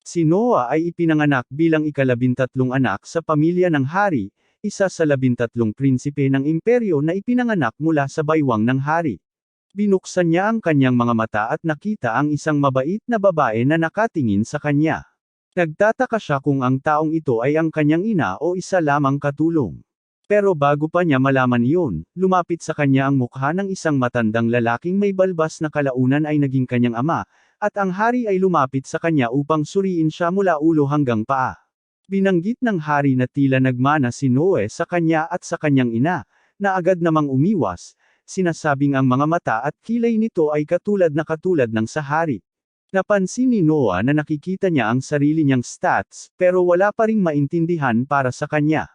Si Noah ay ipinanganak bilang ika-13 anak sa pamilya ng hari, isa sa 13 prinsipe ng imperyo na ipinanganak mula sa baywang ng hari. Binuksan niya ang kanyang mga mata at nakita ang isang mabait na babae na nakatingin sa kanya. Nagtataka siya kung ang taong ito ay ang kanyang ina o isa lamang katulong. Pero bago pa niya malaman iyon, lumapit sa kanya ang mukha ng isang matandang lalaking may balbas na kalaunan ay naging kanyang ama, at ang hari ay lumapit sa kanya upang suriin siya mula ulo hanggang paa. Binanggit ng hari na tila nagmana si Noe sa kanya at sa kanyang ina, na agad namang umiwas, sinasabing ang mga mata at kilay nito ay katulad ng sa hari. Napansin ni Noah na nakikita niya ang sarili niyang stats, pero wala pa ring maintindihan para sa kanya.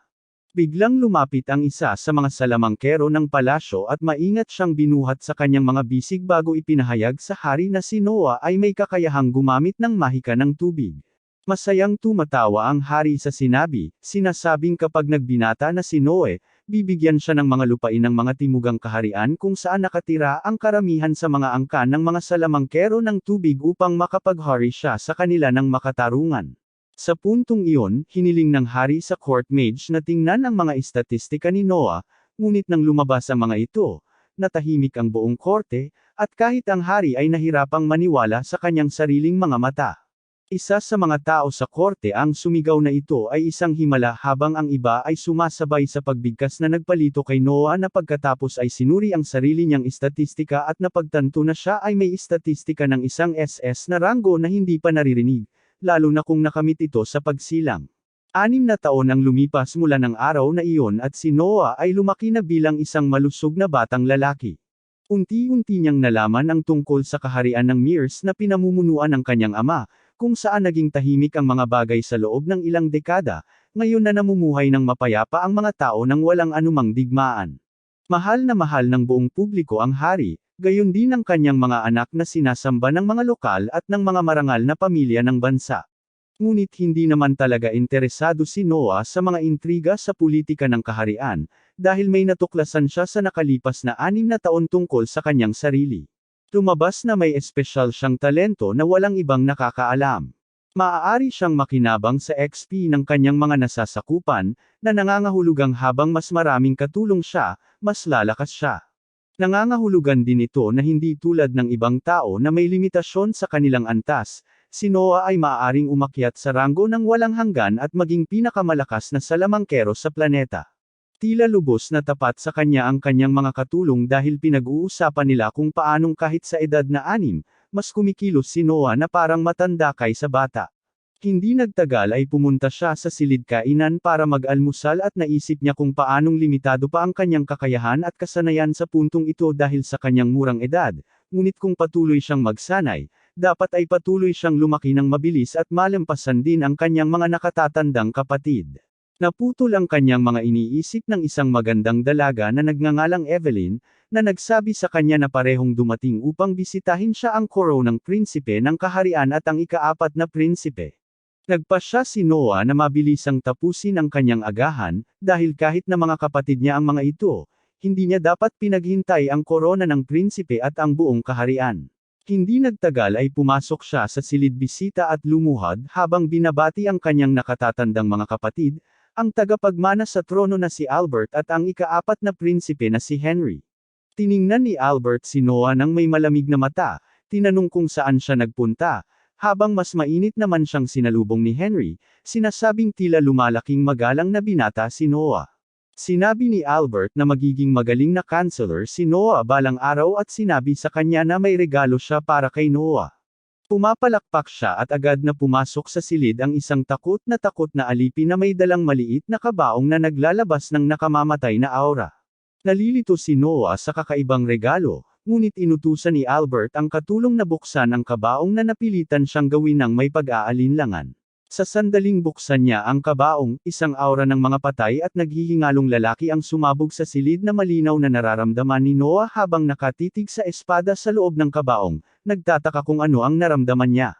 Biglang lumapit ang isa sa mga salamangkero ng palasyo at maingat siyang binuhat sa kanyang mga bisig bago ipinahayag sa hari na si Noah ay may kakayahang gumamit ng mahika ng tubig. Masayang tumatawa ang hari sa sinabi, sinasabing kapag nagbinata na si Noe, bibigyan siya ng mga lupain ng mga timugang kaharian kung saan nakatira ang karamihan sa mga angkan ng mga salamangkero ng tubig upang makapaghari siya sa kanila ng makatarungan. Sa puntong iyon, hiniling ng hari sa court mage na tingnan ang mga estatistika ni Noah, ngunit nang lumabas ang mga ito, natahimik ang buong korte, at kahit ang hari ay nahirapang maniwala sa kanyang sariling mga mata. Isa sa mga tao sa korte ang sumigaw na ito ay isang himala habang ang iba ay sumasabay sa pagbigkas na nagpalito kay Noah na pagkatapos ay sinuri ang sarili niyang estatistika at napagtanto na siya ay may estatistika ng isang SS na ranggo na hindi pa naririnig, lalo na kung nakamit ito sa pagsilang. 6 na taon ang lumipas mula ng araw na iyon at si Noah ay lumaki na bilang isang malusog na batang lalaki. Unti-unti niyang nalaman ang tungkol sa kaharian ng Mears na pinamumunuan ng kanyang ama, kung saan naging tahimik ang mga bagay sa loob ng ilang dekada, ngayon na namumuhay ng mapayapa ang mga tao nang walang anumang digmaan. Mahal ng buong publiko ang hari, gayon din ang kanyang mga anak na sinasamba ng mga lokal at ng mga marangal na pamilya ng bansa. Ngunit hindi naman talaga interesado si Noah sa mga intriga sa politika ng kaharian, dahil may natuklasan siya sa nakalipas na 6 na taon tungkol sa kanyang sarili. Lumabas na may espesyal siyang talento na walang ibang nakakaalam. Maaari siyang makinabang sa XP ng kanyang mga nasasakupan, na nangangahulugang habang mas maraming katulong siya, mas lalakas siya. Nangangahulugan din ito na hindi tulad ng ibang tao na may limitasyon sa kanilang antas, si Noah ay maaaring umakyat sa ranggo ng walang hanggan at maging pinakamalakas na salamangkero sa planeta. Tila lubos na tapat sa kanya ang kanyang mga katulong dahil pinag-uusapan nila kung paanong kahit sa edad na 6, mas kumikilos si Noah na parang matanda kaysa bata. Hindi nagtagal ay pumunta siya sa silid kainan para mag-almusal at naisip niya kung paanong limitado pa ang kanyang kakayahan at kasanayan sa puntong ito dahil sa kanyang murang edad, ngunit kung patuloy siyang magsanay, dapat ay patuloy siyang lumaki ng mabilis at malampasan din ang kanyang mga nakatatandang kapatid. Naputol ang kanyang mga iniisip ng isang magandang dalaga na nagngangalang Evelyn, na nagsabi sa kanya na parehong dumating upang bisitahin siya ang koronang prinsipe ng kaharian at ang ika-4 na prinsipe. Nagpasya si Noah na mabilisang tapusin ang kanyang agahan, dahil kahit na mga kapatid niya ang mga ito, hindi niya dapat pinaghintay ang korona ng prinsipe at ang buong kaharian. Hindi nagtagal ay pumasok siya sa silid bisita at lumuhad habang binabati ang kanyang nakatatandang mga kapatid, ang tagapagmana sa trono na si Albert at ang ika-4 na prinsipe na si Henry. Tiningnan ni Albert si Noah nang may malamig na mata, tinanong kung saan siya nagpunta, habang mas mainit naman siyang sinalubong ni Henry, sinasabing tila lumalaking magalang na binata si Noah. Sinabi ni Albert na magiging magaling na counselor si Noah balang araw at sinabi sa kanya na may regalo siya para kay Noah. Pumapalakpak siya at agad na pumasok sa silid ang isang takot na alipin na may dalang maliit na kabaong na naglalabas ng nakamamatay na aura. Nalilito si Noah sa kakaibang regalo, ngunit inutusan ni Albert ang katulong na buksan ang kabaong na napilitan siyang gawin ng may pag-aalinlangan. Sa sandaling buksan niya ang kabaong, isang aura ng mga patay at naghihingalong lalaki ang sumabog sa silid na malinaw na nararamdaman ni Noah habang nakatitig sa espada sa loob ng kabaong, nagtataka kung ano ang naramdaman niya.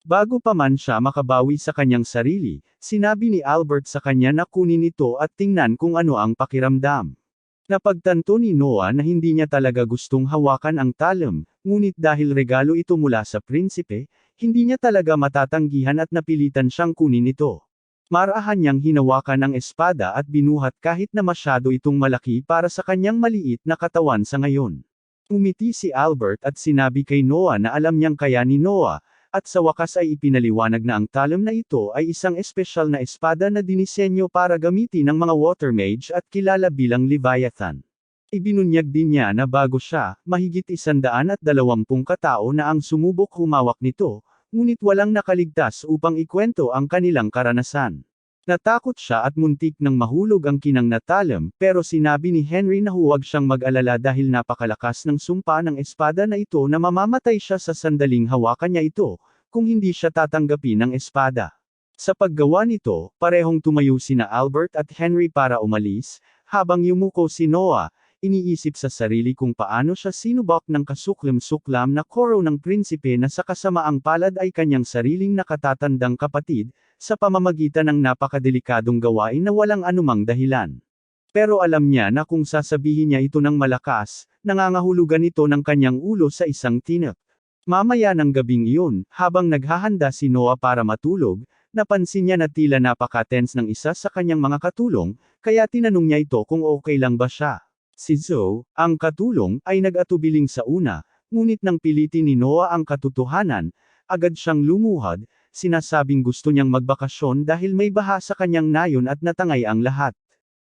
Bago pa man siya makabawi sa kanyang sarili, sinabi ni Albert sa kanya na kunin ito at tingnan kung ano ang pakiramdam. Napagtanto ni Noah na hindi niya talaga gustong hawakan ang talam, ngunit dahil regalo ito mula sa prinsipe, hindi niya talaga matatanggihan at napilitan siyang kunin ito. Marahan niyang hinawakan ang espada at binuhat kahit na masyado itong malaki para sa kanyang maliit na katawan sa ngayon. Umiti si Albert at sinabi kay Noah na alam niyang kaya ni Noah, at sa wakas ay ipinaliwanag na ang talon na ito ay isang espesyal na espada na dinisenyo para gamitin ng mga water mage at kilala bilang Leviathan. Ibinunyag din niya na bago siya, mahigit 120 katao na ang sumubok humawak nito, ngunit walang nakaligtas upang ikwento ang kanilang karanasan. Natakot siya at muntik nang mahulog ang kinang na talon, pero sinabi ni Henry na huwag siyang mag-alala dahil napakalakas ng sumpa ng espada na ito na mamamatay siya sa sandaling hawakan niya ito, kung hindi siya tatanggapin ng espada. Sa paggawa nito, parehong tumayo sina Albert at Henry para umalis, habang yumuko si Noah, iniisip sa sarili kung paano siya sinubak ng kasuklam-suklam na koro ng prinsipe na sa kasamaang palad ay kanyang sariling nakatatandang kapatid, sa pamamagitan ng napakadelikadong gawain na walang anumang dahilan. Pero alam niya na kung sasabihin niya ito ng malakas, nangangahulugan ito ng kanyang ulo sa isang tinak. Mamaya ng gabing iyon, habang naghahanda si Noah para matulog, napansin niya na tila napaka-tense ng isa sa kanyang mga katulong, kaya tinanong niya ito kung okay lang ba siya. Si Zoe, ang katulong, ay nag-atubiling sa una, ngunit nang pilitin ni Noah ang katotohanan, agad siyang lumuhad, sinasabing gusto niyang magbakasyon dahil may baha sa kanyang nayon at natangay ang lahat.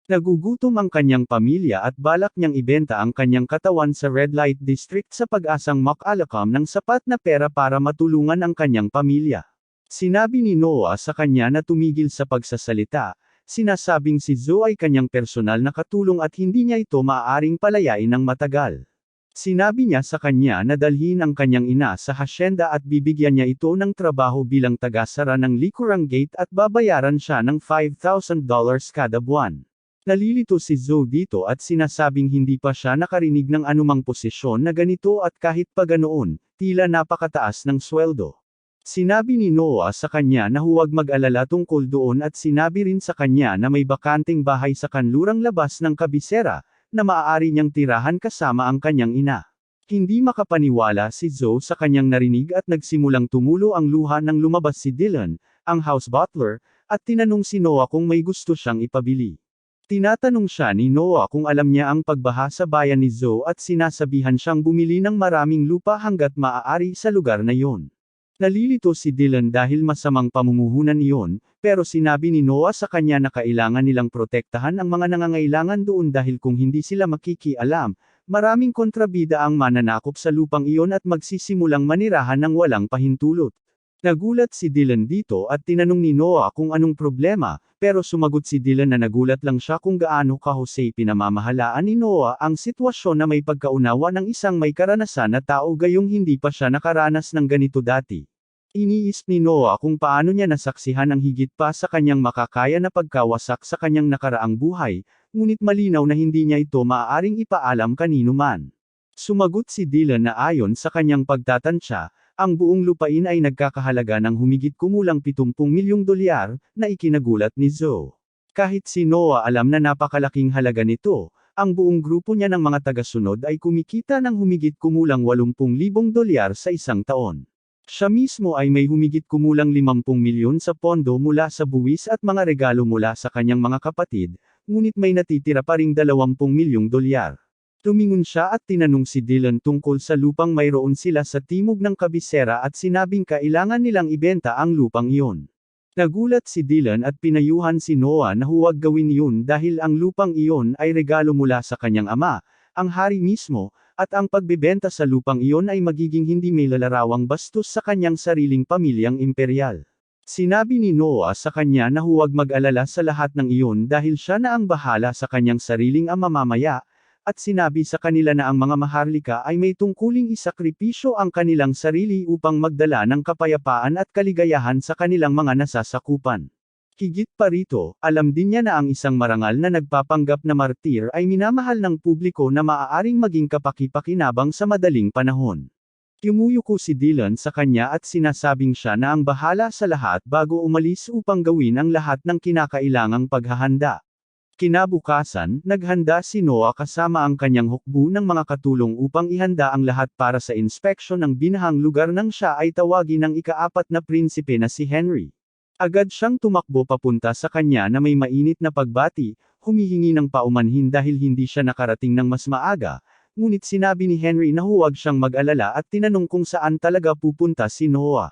Nagugutom ang kanyang pamilya at balak niyang ibenta ang kanyang katawan sa Red Light District sa pag-asang makalakam ng sapat na pera para matulungan ang kanyang pamilya. Sinabi ni Noah sa kanya na tumigil sa pagsasalita, sinasabing si Zoe ay kanyang personal na katulong at hindi niya ito maaaring palayain ng matagal. Sinabi niya sa kanya na dalhin ang kanyang ina sa hasyenda at bibigyan niya ito ng trabaho bilang tagasara ng likurang gate at babayaran siya ng $5,000 kada buwan. Nalilito si Zoe dito at sinasabing hindi pa siya nakarinig ng anumang posisyon na ganito at kahit pa ganoon, tila napakataas ng sweldo. Sinabi ni Noah sa kanya na huwag mag-alala tungkol doon at sinabi rin sa kanya na may bakanting bahay sa kanlurang labas ng kabisera, na maaari niyang tirahan kasama ang kanyang ina. Hindi makapaniwala si Zoe sa kanyang narinig at nagsimulang tumulo ang luha nang lumabas si Dylan, ang house butler, at tinanong si Noah kung may gusto siyang ipabili. Tinatanong siya ni Noah kung alam niya ang pagbaha sa bayan ni Zoe at sinasabihan siyang bumili ng maraming lupa hanggat maaari sa lugar na iyon. Nalilito si Dylan dahil masamang pamumuhunan iyon, pero sinabi ni Noah sa kanya na kailangan nilang protektahan ang mga nangangailangan doon dahil kung hindi sila makikialam, maraming kontrabida ang mananakop sa lupang iyon at magsisimulang manirahan ng walang pahintulot. Nagulat si Dylan dito at tinanong ni Noah kung anong problema, pero sumagot si Dylan na nagulat lang siya kung gaano kahusay pinamamahalaan ni Noah ang sitwasyon na may pagkaunawa ng isang may karanasan na tao gayong hindi pa siya nakaranas ng ganito dati. Iniisip ni Noah kung paano niya nasaksihan ang higit pa sa kanyang makakaya na pagkawasak sa kanyang nakaraang buhay, ngunit malinaw na hindi niya ito maaaring ipaalam kanino man. Sumagot si Dylan na ayon sa kanyang pagtatansya, ang buong lupain ay nagkakahalaga ng humigit kumulang $70 milyong na ikinagulat ni Zoe. Kahit si Noah alam na napakalaking halaga nito, ang buong grupo niya ng mga tagasunod ay kumikita ng humigit kumulang $80,000 sa isang taon. Siya mismo ay may humigit kumulang 50 milyon sa pondo mula sa buwis at mga regalo mula sa kanyang mga kapatid, ngunit may natitira pa ring $20 milyong. Tumingon siya at tinanong si Dylan tungkol sa lupang mayroon sila sa timog ng kabisera at sinabing kailangan nilang ibenta ang lupang iyon. Nagulat si Dylan at pinayuhan si Noah na huwag gawin iyon dahil ang lupang iyon ay regalo mula sa kanyang ama, ang hari mismo, at ang pagbebenta sa lupang iyon ay magiging hindi may lalarawang bastos sa kanyang sariling pamilyang imperyal. Sinabi ni Noah sa kanya na huwag mag-alala sa lahat ng iyon dahil siya na ang bahala sa kanyang sariling ama mamaya, at sinabi sa kanila na ang mga maharlika ay may tungkuling isakripisyo ang kanilang sarili upang magdala ng kapayapaan at kaligayahan sa kanilang mga nasasakupan. Higit pa rito, alam din niya na ang isang marangal na nagpapanggap na martir ay minamahal ng publiko na maaaring maging kapaki-pakinabang sa madaling panahon. Yumuyuko si Dylan sa kanya at sinasabing siya na ang bahala sa lahat bago umalis upang gawin ang lahat ng kinakailangang paghahanda. Kinabukasan, naghanda si Noah kasama ang kanyang hukbo ng mga katulong upang ihanda ang lahat para sa inspeksyon ng binahang lugar nang siya ay tawagin ng ika-4 na prinsipe na si Henry. Agad siyang tumakbo papunta sa kanya na may mainit na pagbati, humihingi ng paumanhin dahil hindi siya nakarating ng mas maaga, ngunit sinabi ni Henry na huwag siyang mag-alala at tinanong kung saan talaga pupunta si Noah.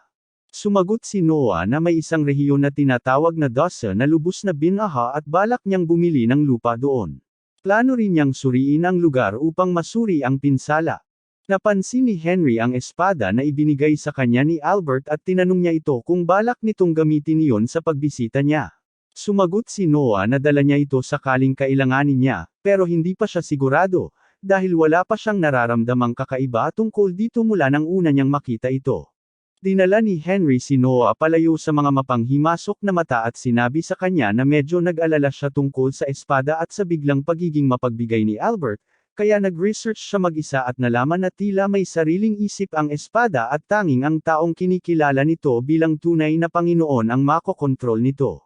Sumagot si Noah na may isang rehiyon na tinatawag na Dasa na lubos na binaha at balak niyang bumili ng lupa doon. Plano rin niyang suriin ang lugar upang masuri ang pinsala. Napansin ni Henry ang espada na ibinigay sa kanya ni Albert at tinanong niya ito kung balak nitong gamitin iyon sa pagbisita niya. Sumagot si Noah na dala niya ito sakaling kailanganin niya, pero hindi pa siya sigurado, dahil wala pa siyang nararamdamang kakaiba tungkol dito mula nang una niyang makita ito. Dinala ni Henry si Noah palayo sa mga mapanghimasok na mata at sinabi sa kanya na medyo nag-alala siya tungkol sa espada at sa biglang pagiging mapagbigay ni Albert, kaya nag-research siya mag-isa at nalaman na tila may sariling isip ang espada at tanging ang taong kinikilala nito bilang tunay na Panginoon ang makokontrol nito.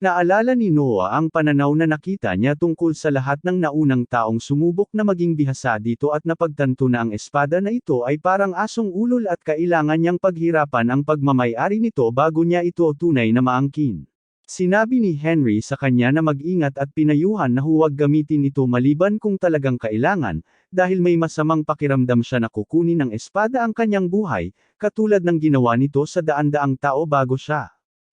Naalala ni Noah ang pananaw na nakita niya tungkol sa lahat ng naunang taong sumubok na maging bihasa dito at napagtanto na ang espada na ito ay parang asong ulol at kailangan niyang paghirapan ang pagmamay-ari nito bago niya ito tunay na maangkin. Sinabi ni Henry sa kanya na mag-ingat at pinayuhan na huwag gamitin ito maliban kung talagang kailangan, dahil may masamang pakiramdam siya na kukunin ng espada ang kanyang buhay, katulad ng ginawa nito sa daan-daang tao bago siya.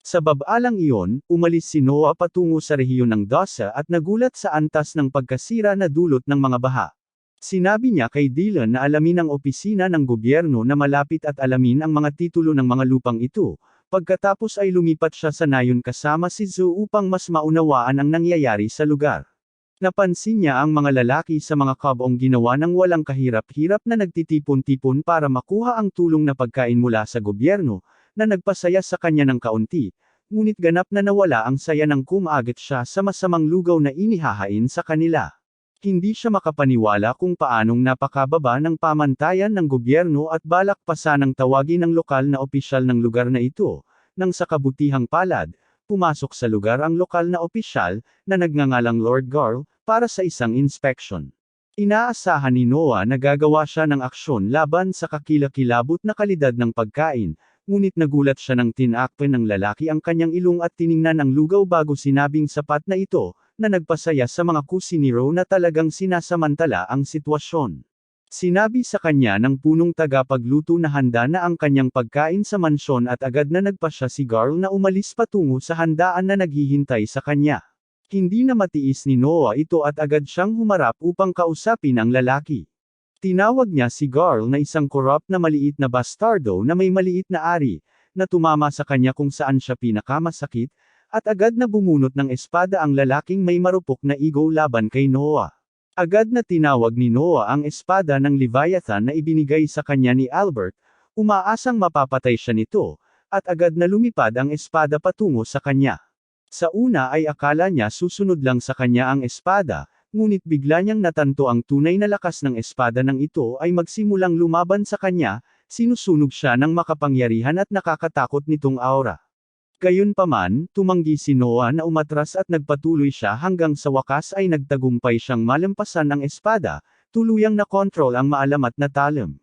Sa babalang iyon, umalis si Noah patungo sa rehiyon ng Dasa at nagulat sa antas ng pagkasira na dulot ng mga baha. Sinabi niya kay Dylan na alamin ang opisina ng gobyerno na malapit at alamin ang mga titulo ng mga lupang ito, pagkatapos ay lumipat siya sa nayon kasama si Zoe upang mas maunawaan ang nangyayari sa lugar. Napansin niya ang mga lalaki sa mga kabong ginawa ng walang kahirap-hirap na nagtitipon-tipon para makuha ang tulong na pagkain mula sa gobyerno, na nagpasaya sa kanya ng kaunti, ngunit ganap na nawala ang saya nang kumagat siya sa masamang lugaw na inihahain sa kanila. Hindi siya makapaniwala kung paanong napakababa ng pamantayan ng gobyerno at balak pa sanang tawagin ng lokal na opisyal ng lugar na ito, nang sa kabutihang palad, pumasok sa lugar ang lokal na opisyal, na nagngangalang Lord Garl, para sa isang inspection. Inaasahan ni Noah na gagawa siya ng aksyon laban sa kakilakilabot na kalidad ng pagkain, ngunit nagulat siya nang tinakpan ng lalaki ang kanyang ilong at tiningnan ang lugaw bago sinabing sapat na ito, na nagpasaya sa mga kusinero na talagang sinasamantala ang sitwasyon. Sinabi sa kanya ng punong tagapagluto na handa na ang kanyang pagkain sa mansyon at agad na nagpasya si Garl na umalis patungo sa handaan na naghihintay sa kanya. Hindi na matiis ni Noah ito at agad siyang humarap upang kausapin ang lalaki. Tinawag niya si Garl na isang korap na maliit na bastardo na may maliit na ari, na tumama sa kanya kung saan siya pinakamasakit, at agad na bumunot ng espada ang lalaking may marupok na ego laban kay Noah. Agad na tinawag ni Noah ang espada ng Leviathan na ibinigay sa kanya ni Albert, umaasang mapapatay siya nito, at agad na lumipad ang espada patungo sa kanya. Sa una ay akala niya susunod lang sa kanya ang espada, ngunit bigla niyang natanto ang tunay na lakas ng espada ng ito ay magsimulang lumaban sa kanya, sinusunog siya ng makapangyarihan at nakakatakot nitong aura. Gayunpaman, tumanggi si Noah na umatras at nagpatuloy siya hanggang sa wakas ay nagtagumpay siyang malampasan ang espada, tuluyang nakontrol ang maalamat na talim.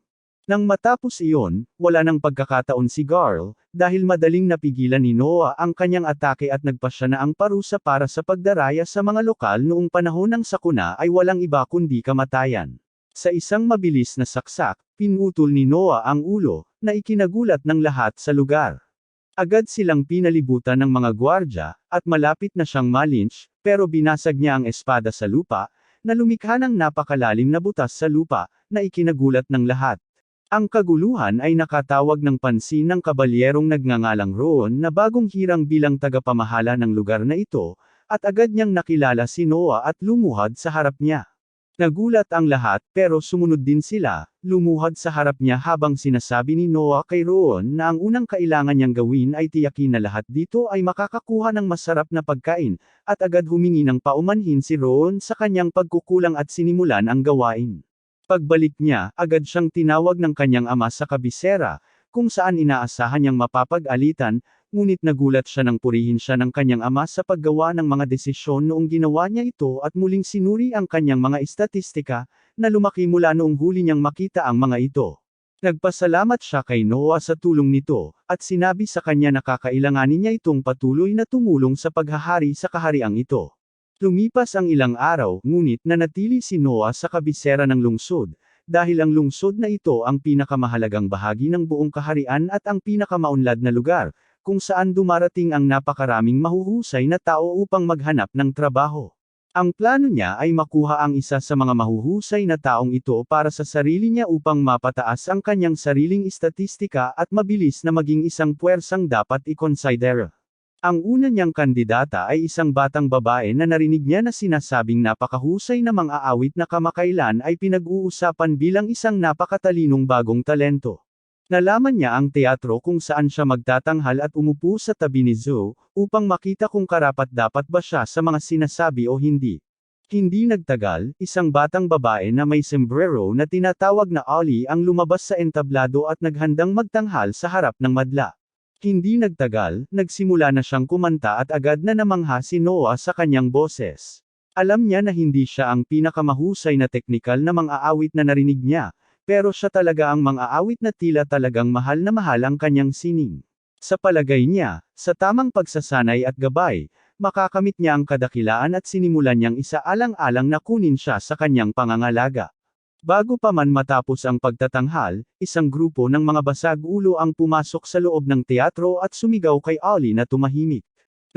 Nang matapos iyon, wala nang pagkakataon si Garl, dahil madaling napigilan ni Noah ang kanyang atake at nagpasya na ang parusa para sa pagdaraya sa mga lokal noong panahon ng sakuna ay walang iba kundi kamatayan. Sa isang mabilis na saksak, pinutol ni Noah ang ulo, na ikinagulat ng lahat sa lugar. Agad silang pinalibutan ng mga gwardya, at malapit na siyang ma-lynch, pero binasag niya ang espada sa lupa, na lumikha ng napakalalim na butas sa lupa, na ikinagulat ng lahat. Ang kaguluhan ay nakatawag ng pansin ng kabalyerong nagngangalang Rowan na bagong hirang bilang tagapamahala ng lugar na ito, at agad niyang nakilala si Noah at lumuhad sa harap niya. Nagulat ang lahat pero sumunod din sila, lumuhad sa harap niya habang sinasabi ni Noah kay Rowan na ang unang kailangan niyang gawin ay tiyakin na lahat dito ay makakakuha ng masarap na pagkain, at agad humingi ng paumanhin si Rowan sa kanyang pagkukulang at sinimulan ang gawain. Pagbalik niya, agad siyang tinawag ng kanyang ama sa kabisera, kung saan inaasahan niyang mapapag-alitan, ngunit nagulat siya nang purihin siya ng kanyang ama sa paggawa ng mga desisyon noong ginawa niya ito at muling sinuri ang kanyang mga estatistika, na lumaki mula noong huli niyang makita ang mga ito. Nagpasalamat siya kay Noah sa tulong nito, at sinabi sa kanya na kakailanganin niya itong patuloy na tumulong sa paghahari sa kahariang ito. Lumipas ang ilang araw, ngunit nanatili si Noah sa kabisera ng lungsod, dahil ang lungsod na ito ang pinakamahalagang bahagi ng buong kaharian at ang pinakamaunlad na lugar, kung saan dumarating ang napakaraming mahuhusay na tao upang maghanap ng trabaho. Ang plano niya ay makuha ang isa sa mga mahuhusay na taong ito para sa sarili niya upang mapataas ang kanyang sariling estatistika at mabilis na maging isang puwersang dapat i-consider. Ang una niyang kandidata ay isang batang babae na narinig niya na sinasabing napakahusay na mang-aawit na kamakailan ay pinag-uusapan bilang isang napakatalinong bagong talento. Nalaman niya ang teatro kung saan siya magtatanghal at umupo sa tabi ni Zoe, upang makita kung karapat-dapat ba siya sa mga sinasabi o hindi. Hindi nagtagal, isang batang babae na may sombrero na tinatawag na Ollie ang lumabas sa entablado at naghandang magtanghal sa harap ng madla. Hindi nagtagal, nagsimula na siyang kumanta at agad na namangha si Noah sa kanyang boses. Alam niya na hindi siya ang pinakamahusay na teknikal na mang-aawit na narinig niya, pero siya talaga ang mang-aawit na tila talagang mahal ang kanyang sining. Sa palagay niya, sa tamang pagsasanay at gabay, makakamit niya ang kadakilaan at sinimulan niyang isaalang-alang na kunin siya sa kanyang pangangalaga. Bago pa man matapos ang pagtatanghal, isang grupo ng mga basag-ulo ang pumasok sa loob ng teatro at sumigaw kay Ollie na tumahimik.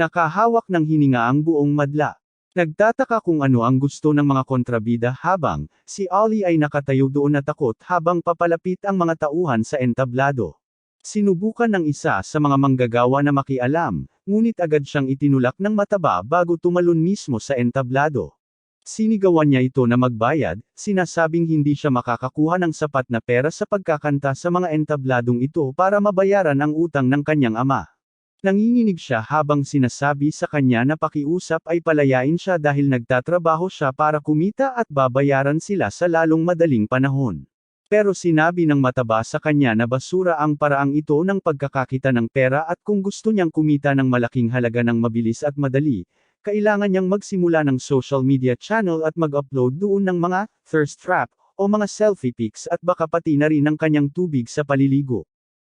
Nakahawak ng hininga ang buong madla. Nagtataka kung ano ang gusto ng mga kontrabida habang si Ollie ay nakatayo doon na takot habang papalapit ang mga tauhan sa entablado. Sinubukan ng isa sa mga manggagawa na makialam, ngunit agad siyang itinulak ng mataba bago tumalon mismo sa entablado. Sinigawan niya ito na magbayad, sinasabing hindi siya makakakuha ng sapat na pera sa pagkakanta sa mga entabladong ito para mabayaran ang utang ng kanyang ama. Nanginginig siya habang sinasabi sa kanya na pakiusap ay palayain siya dahil nagtatrabaho siya para kumita at babayaran sila sa lalong madaling panahon. Pero sinabi ng mataba sa kanya na basura ang paraang ito ng pagkakakita ng pera at kung gusto niyang kumita ng malaking halaga ng mabilis at madali, kailangan niyang magsimula ng social media channel at mag-upload doon ng mga thirst trap o mga selfie pics at baka pati na rin ng kanyang tubig sa paliligo.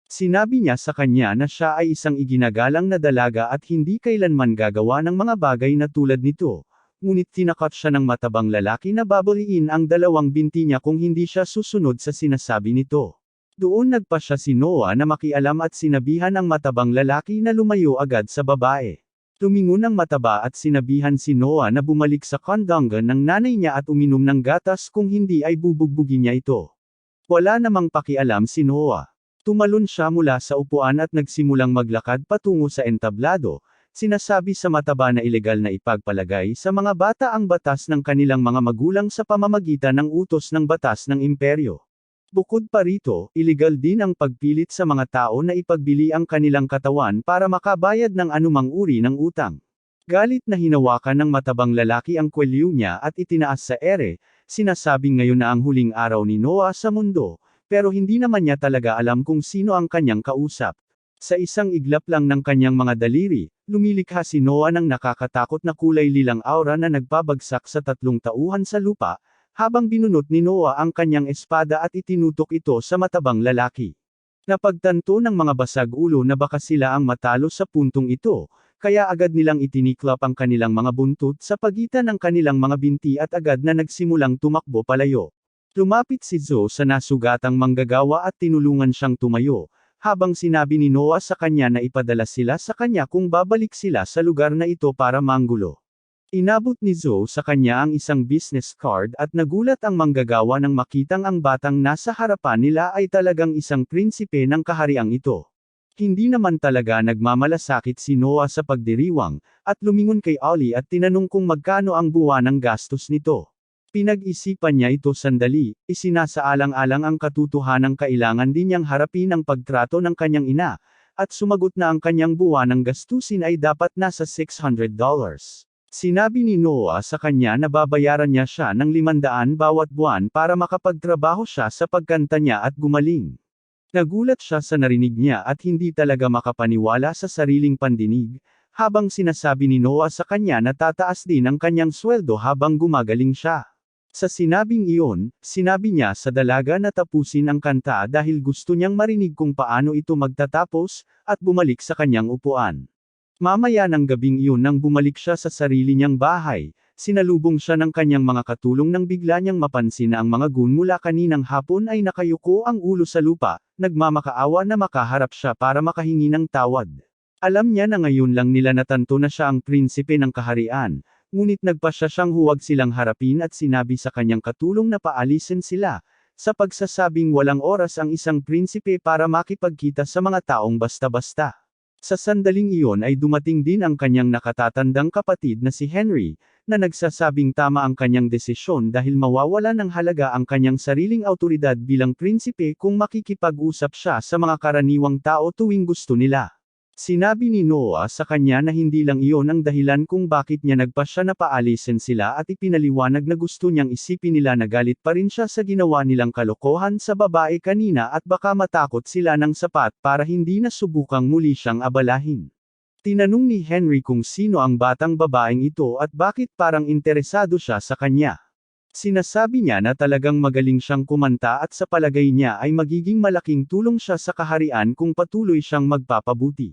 Sinabi niya sa kanya na siya ay isang iginagalang na dalaga at hindi kailanman gagawa ng mga bagay na tulad nito, ngunit tinakot siya ng matabang lalaki na babaliin ang dalawang binti niya kung hindi siya susunod sa sinasabi nito. Doon nagpasya si Noah na makialam at sinabihan ang matabang lalaki na lumayo agad sa babae. Tumingon ang mataba at sinabihan si Noah na bumalik sa kandanggan ng nanay niya at uminom ng gatas kung hindi ay bubugbugin niya ito. Wala namang pakialam si Noah. Tumalon siya mula sa upuan at nagsimulang maglakad patungo sa entablado, sinasabi sa mataba na ilegal na ipagpalagay sa mga bata ang batas ng kanilang mga magulang sa pamamagitan ng utos ng batas ng imperyo. Bukod pa rito, ilegal din ang pagpilit sa mga tao na ipagbili ang kanilang katawan para makabayad ng anumang uri ng utang. Galit na hinawakan ng matabang lalaki ang kwelyo niya at itinaas sa ere, sinasabing ngayon na ang huling araw ni Noah sa mundo, pero hindi naman niya talaga alam kung sino ang kanyang kausap. Sa isang iglap lang ng kanyang mga daliri, lumilikha si Noah ng nakakatakot na kulay lilang aura na nagpabagsak sa tatlong tauhan sa lupa, habang binunot ni Noah ang kanyang espada at itinutok ito sa matabang lalaki. Napagtanto ng mga basag-ulo na baka sila ang matalo sa puntong ito, kaya agad nilang itiniklap ang kanilang mga buntot sa pagitan ng kanilang mga binti at agad na nagsimulang tumakbo palayo. Lumapit si Zoe sa nasugatang manggagawa at tinulungan siyang tumayo, habang sinabi ni Noah sa kanya na ipadala sila sa kanya kung babalik sila sa lugar na ito para manggulo. Inabot ni Zoe sa kanya ang isang business card at nagulat ang manggagawa nang makitang ang batang nasa harapan nila ay talagang isang prinsipe ng kahariang ito. Hindi naman talaga nagmamalasakit si Noah sa pagdiriwang, at lumingon kay Ollie at tinanong kung magkano ang buwanang gastos nito. Pinag-isipan niya ito sandali, isinasaalang-alang ang katotohanang kailangan din niyang harapin ang pagtrato ng kanyang ina, at sumagot na ang kanyang buwanang gastusin ay dapat nasa $600. Sinabi ni Noah sa kanya na babayaran niya siya ng $500 bawat buwan para makapagtrabaho siya sa pagkanta niya at gumaling. Nagulat siya sa narinig niya at hindi talaga makapaniwala sa sariling pandinig, habang sinasabi ni Noah sa kanya na tataas din ang kanyang sweldo habang gumagaling siya. Sa sinabing iyon, sinabi niya sa dalaga na tapusin ang kanta dahil gusto niyang marinig kung paano ito magtatapos, at bumalik sa kanyang upuan. Mamaya ng gabing iyon nang bumalik siya sa sarili niyang bahay, sinalubong siya ng kanyang mga katulong nang bigla niyang mapansin na ang mga gun mula kaninang hapon ay nakayuko ang ulo sa lupa, nagmamakaawa na makaharap siya para makahingi ng tawad. Alam niya na ngayon lang nila natanto na siya ang prinsipe ng kaharian, ngunit nagpasya siyang huwag silang harapin at sinabi sa kanyang katulong na paalisin sila, sa pagsasabing walang oras ang isang prinsipe para makipagkita sa mga taong basta-basta. Sa sandaling iyon ay dumating din ang kanyang nakatatandang kapatid na si Henry, na nagsasabing tama ang kanyang desisyon dahil mawawala ng halaga ang kanyang sariling awtoridad bilang prinsipe kung makikipag-usap siya sa mga karaniwang tao tuwing gusto nila. Sinabi ni Noah sa kanya na hindi lang iyon ang dahilan kung bakit niya nagpasya na paalisin sila at ipinaliwanag na gusto niyang isipin nila na galit pa rin siya sa ginawa nilang kalokohan sa babae kanina at baka matakot sila ng sapat para hindi na subukang muli siyang abalahin. Tinanong ni Henry kung sino ang batang babaeng ito at bakit parang interesado siya sa kanya. Sinasabi niya na talagang magaling siyang kumanta at sa palagay niya ay magiging malaking tulong siya sa kaharian kung patuloy siyang magpapabuti.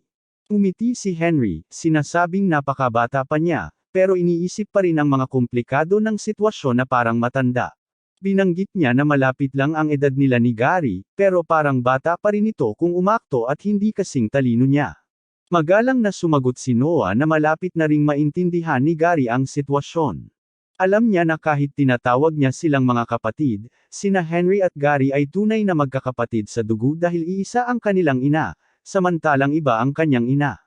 Umiti si Henry, sinasabing napakabata pa niya, pero iniisip pa rin ang mga komplikado ng sitwasyon na parang matanda. Binanggit niya na malapit lang ang edad nila ni Gary, pero parang bata pa rin ito kung umakto at hindi kasing talino niya. Magalang na sumagot si Noah na malapit na ring maintindihan ni Gary ang sitwasyon. Alam niya na kahit tinatawag niya silang mga kapatid, sina Henry at Gary ay tunay na magkakapatid sa dugo dahil iisa ang kanilang ina, samantalang iba ang kanyang ina.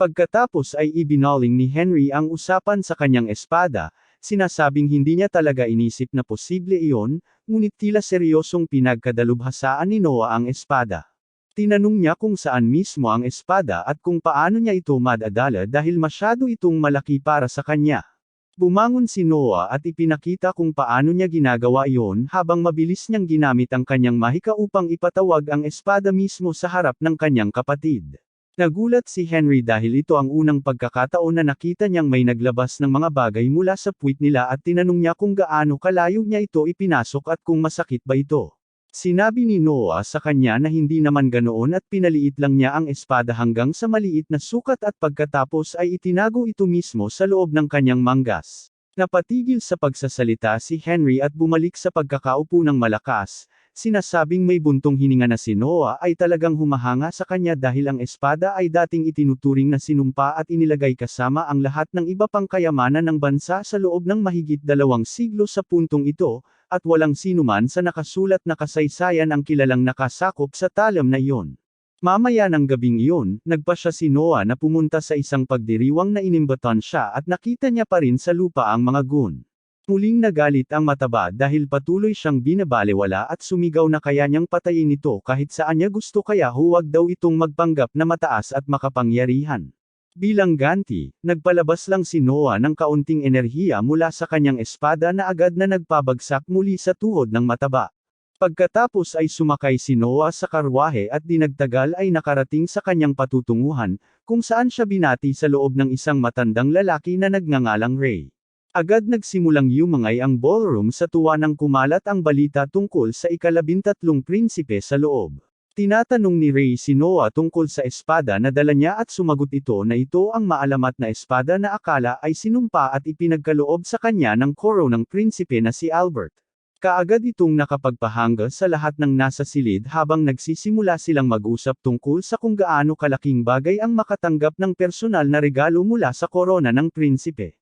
Pagkatapos ay ibinaling ni Henry ang usapan sa kanyang espada, sinasabing hindi niya talaga inisip na posible iyon, ngunit tila seryosong pinagkadalubhasaan ni Noah ang espada. Tinanong niya kung saan mismo ang espada at kung paano niya ito madadala dahil masyado itong malaki para sa kanya. Bumangon si Noah at ipinakita kung paano niya ginagawa iyon habang mabilis niyang ginamit ang kanyang mahika upang ipatawag ang espada mismo sa harap ng kanyang kapatid. Nagulat si Henry dahil ito ang unang pagkakataon na nakita niyang may naglabas ng mga bagay mula sa puwit nila at tinanong niya kung gaano kalayo niya ito ipinasok at kung masakit ba ito. Sinabi ni Noah sa kanya na hindi naman ganoon at pinaliit lang niya ang espada hanggang sa maliit na sukat at pagkatapos ay itinago ito mismo sa loob ng kanyang manggas. Napatigil sa pagsasalita si Henry at bumalik sa pagkakaupo ng malakas, sinasabing may buntong hininga na si Noah ay talagang humahanga sa kanya dahil ang espada ay dating itinuturing na sinumpa at inilagay kasama ang lahat ng iba pang kayamanan ng bansa sa loob ng mahigit 2 siglo sa puntong ito, at walang sinuman sa nakasulat na kasaysayan ang kilalang nakasakop sa talam na iyon. Mamaya ng gabing iyon, nagpasya si Noah na pumunta sa isang pagdiriwang na inimbatan siya at nakita niya pa rin sa lupa ang mga gun. Muling nagalit ang mataba dahil patuloy siyang binabalewala at sumigaw na kaya niyang patayin ito kahit saan niya gusto kaya huwag daw itong magpanggap na mataas at makapangyarihan. Bilang ganti, nagpalabas lang si Noah ng kaunting enerhiya mula sa kanyang espada na agad na nagpabagsak muli sa tuhod ng mataba. Pagkatapos ay sumakay si Noah sa karwahe at dinagtagal ay nakarating sa kanyang patutunguhan, kung saan siya binati sa loob ng isang matandang lalaki na nagngangalang Ray. Agad nagsimulang yumangay ang ballroom sa tuwa nang kumalat ang balita tungkol sa ika-13 prinsipe sa loob. Tinatanong ni Ray si Noah tungkol sa espada na dala niya at sumagot ito na ito ang maalamat na espada na akala ay sinumpa at ipinagkaloob sa kanya ng koro ng prinsipe na si Albert. Kaagad itong nakapagpahanga sa lahat ng nasa silid habang nagsisimula silang mag-usap tungkol sa kung gaano kalaking bagay ang makatanggap ng personal na regalo mula sa korona ng prinsipe.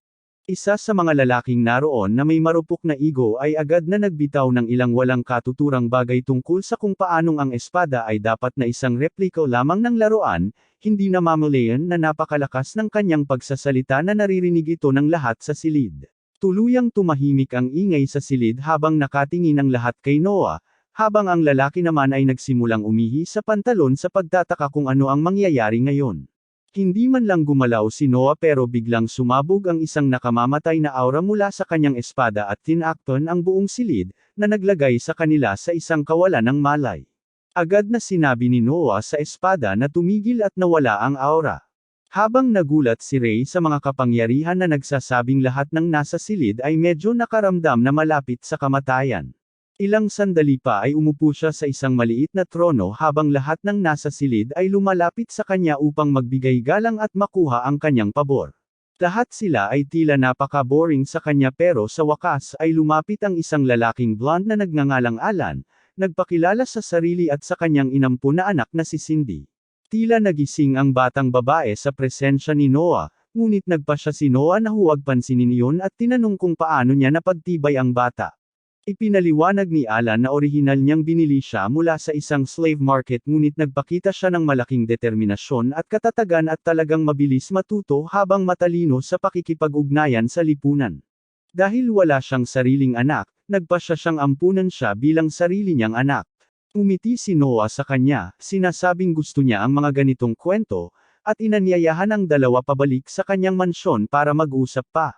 Isa sa mga lalaking naroon na may marupok na ego ay agad na nagbitaw ng ilang walang katuturang bagay tungkol sa kung paanong ang espada ay dapat na isang repliko lamang ng laruan, hindi na mamalayan na napakalakas ng kanyang pagsasalita na naririnig ito ng lahat sa silid. Tuluyang tumahimik ang ingay sa silid habang nakatingin ang lahat kay Noah, habang ang lalaki naman ay nagsimulang umihi sa pantalon sa pagtataka kung ano ang mangyayari ngayon. Hindi man lang gumalaw si Noah pero biglang sumabog ang isang nakamamatay na aura mula sa kanyang espada at tinakton ang buong silid, na naglagay sa kanila sa isang kawalan ng malay. Agad na sinabi ni Noah sa espada na tumigil at nawala ang aura. Habang nagulat si Ray sa mga kapangyarihan na nagsasabing lahat ng nasa silid ay medyo nakaramdam na malapit sa kamatayan. Ilang sandali pa ay umupo siya sa isang maliit na trono habang lahat ng nasa silid ay lumalapit sa kanya upang magbigay galang at makuha ang kanyang pabor. Lahat sila ay tila napaka-boring sa kanya pero sa wakas ay lumapit ang isang lalaking blonde na nagngangalang Alan, nagpakilala sa sarili at sa kanyang inampun na anak na si Cindy. Tila nagising ang batang babae sa presensya ni Noah, ngunit nagpasya si Noah na huwag pansinin iyon at tinanong kung paano niya napagtibay ang bata. Ipinaliwanag ni Alan na orihinal niyang binili siya mula sa isang slave market ngunit nagpakita siya ng malaking determinasyon at katatagan at talagang mabilis matuto habang matalino sa pakikipag-ugnayan sa lipunan. Dahil wala siyang sariling anak, nagpasya siyang ampunan siya bilang sarili niyang anak. Umiti si Noah sa kanya, sinasabing gusto niya ang mga ganitong kwento, at inanyayahan ang dalawa pabalik sa kanyang mansyon para mag-usap pa.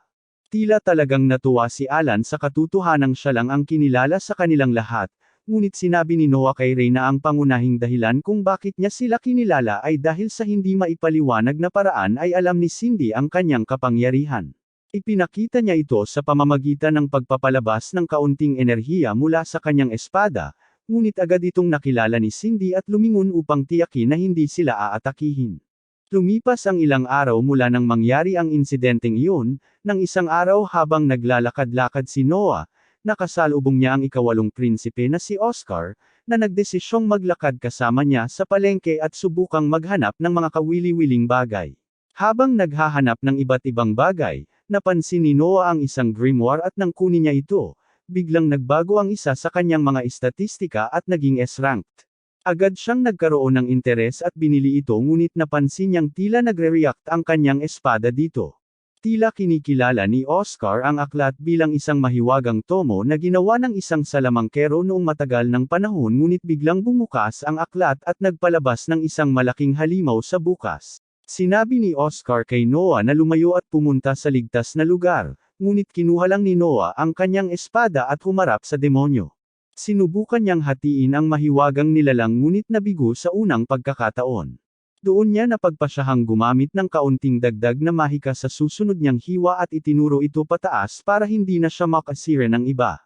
Tila talagang natuwa si Alan sa katotohanang siya lang ang kinilala sa kanilang lahat, ngunit sinabi ni Noah kay Ray na ang pangunahing dahilan kung bakit niya sila kinilala ay dahil sa hindi maipaliwanag na paraan ay alam ni Cindy ang kanyang kapangyarihan. Ipinakita niya ito sa pamamagitan ng pagpapalabas ng kaunting enerhiya mula sa kanyang espada, ngunit agad itong nakilala ni Cindy at lumingon upang tiyakin na hindi sila aatakihin. Lumipas ang ilang araw mula nang mangyari ang insidenteng iyon, nang isang araw habang naglalakad-lakad si Noah, nakasalubong niya ang ikawalong prinsipe na si Oscar, na nagdesisyong maglakad kasama niya sa palengke at subukang maghanap ng mga kawili-wiling bagay. Habang naghahanap ng iba't ibang bagay, napansin ni Noah ang isang grimoire at nang kunin niya ito, biglang nagbago ang isa sa kanyang mga estatistika at naging S-ranked. Agad siyang nagkaroon ng interes at binili ito ngunit napansin niyang tila nagre-react ang kanyang espada dito. Tila kinikilala ni Oscar ang aklat bilang isang mahiwagang tomo na ginawa ng isang salamangkero noong matagal ng panahon ngunit biglang bumukas ang aklat at nagpalabas ng isang malaking halimaw sa bukas. Sinabi ni Oscar kay Noah na lumayo at pumunta sa ligtas na lugar, ngunit kinuha lang ni Noah ang kanyang espada at humarap sa demonyo. Sinubukan niyang hatiin ang mahiwagang nilalang ngunit nabigo sa unang pagkakataon. Doon niya napagpasyahang gumamit ng kaunting dagdag na mahika sa susunod niyang hiwa at itinuro ito pataas para hindi na siya makasira ng iba.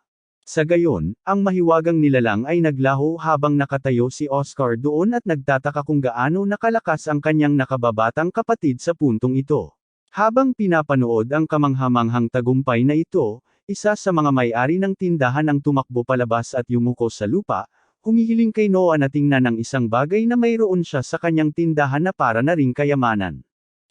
Sa gayon, ang mahiwagang nilalang ay naglaho habang nakatayo si Oscar doon at nagtataka kung gaano nakalakas ang kanyang nakababatang kapatid sa puntong ito. Habang pinapanood ang kamanghamanghang tagumpay na ito, isa sa mga may-ari ng tindahan ang tumakbo palabas at yumuko sa lupa, humihiling kay Noah na tingnan ang isang bagay na mayroon siya sa kanyang tindahan na para na ring kayamanan.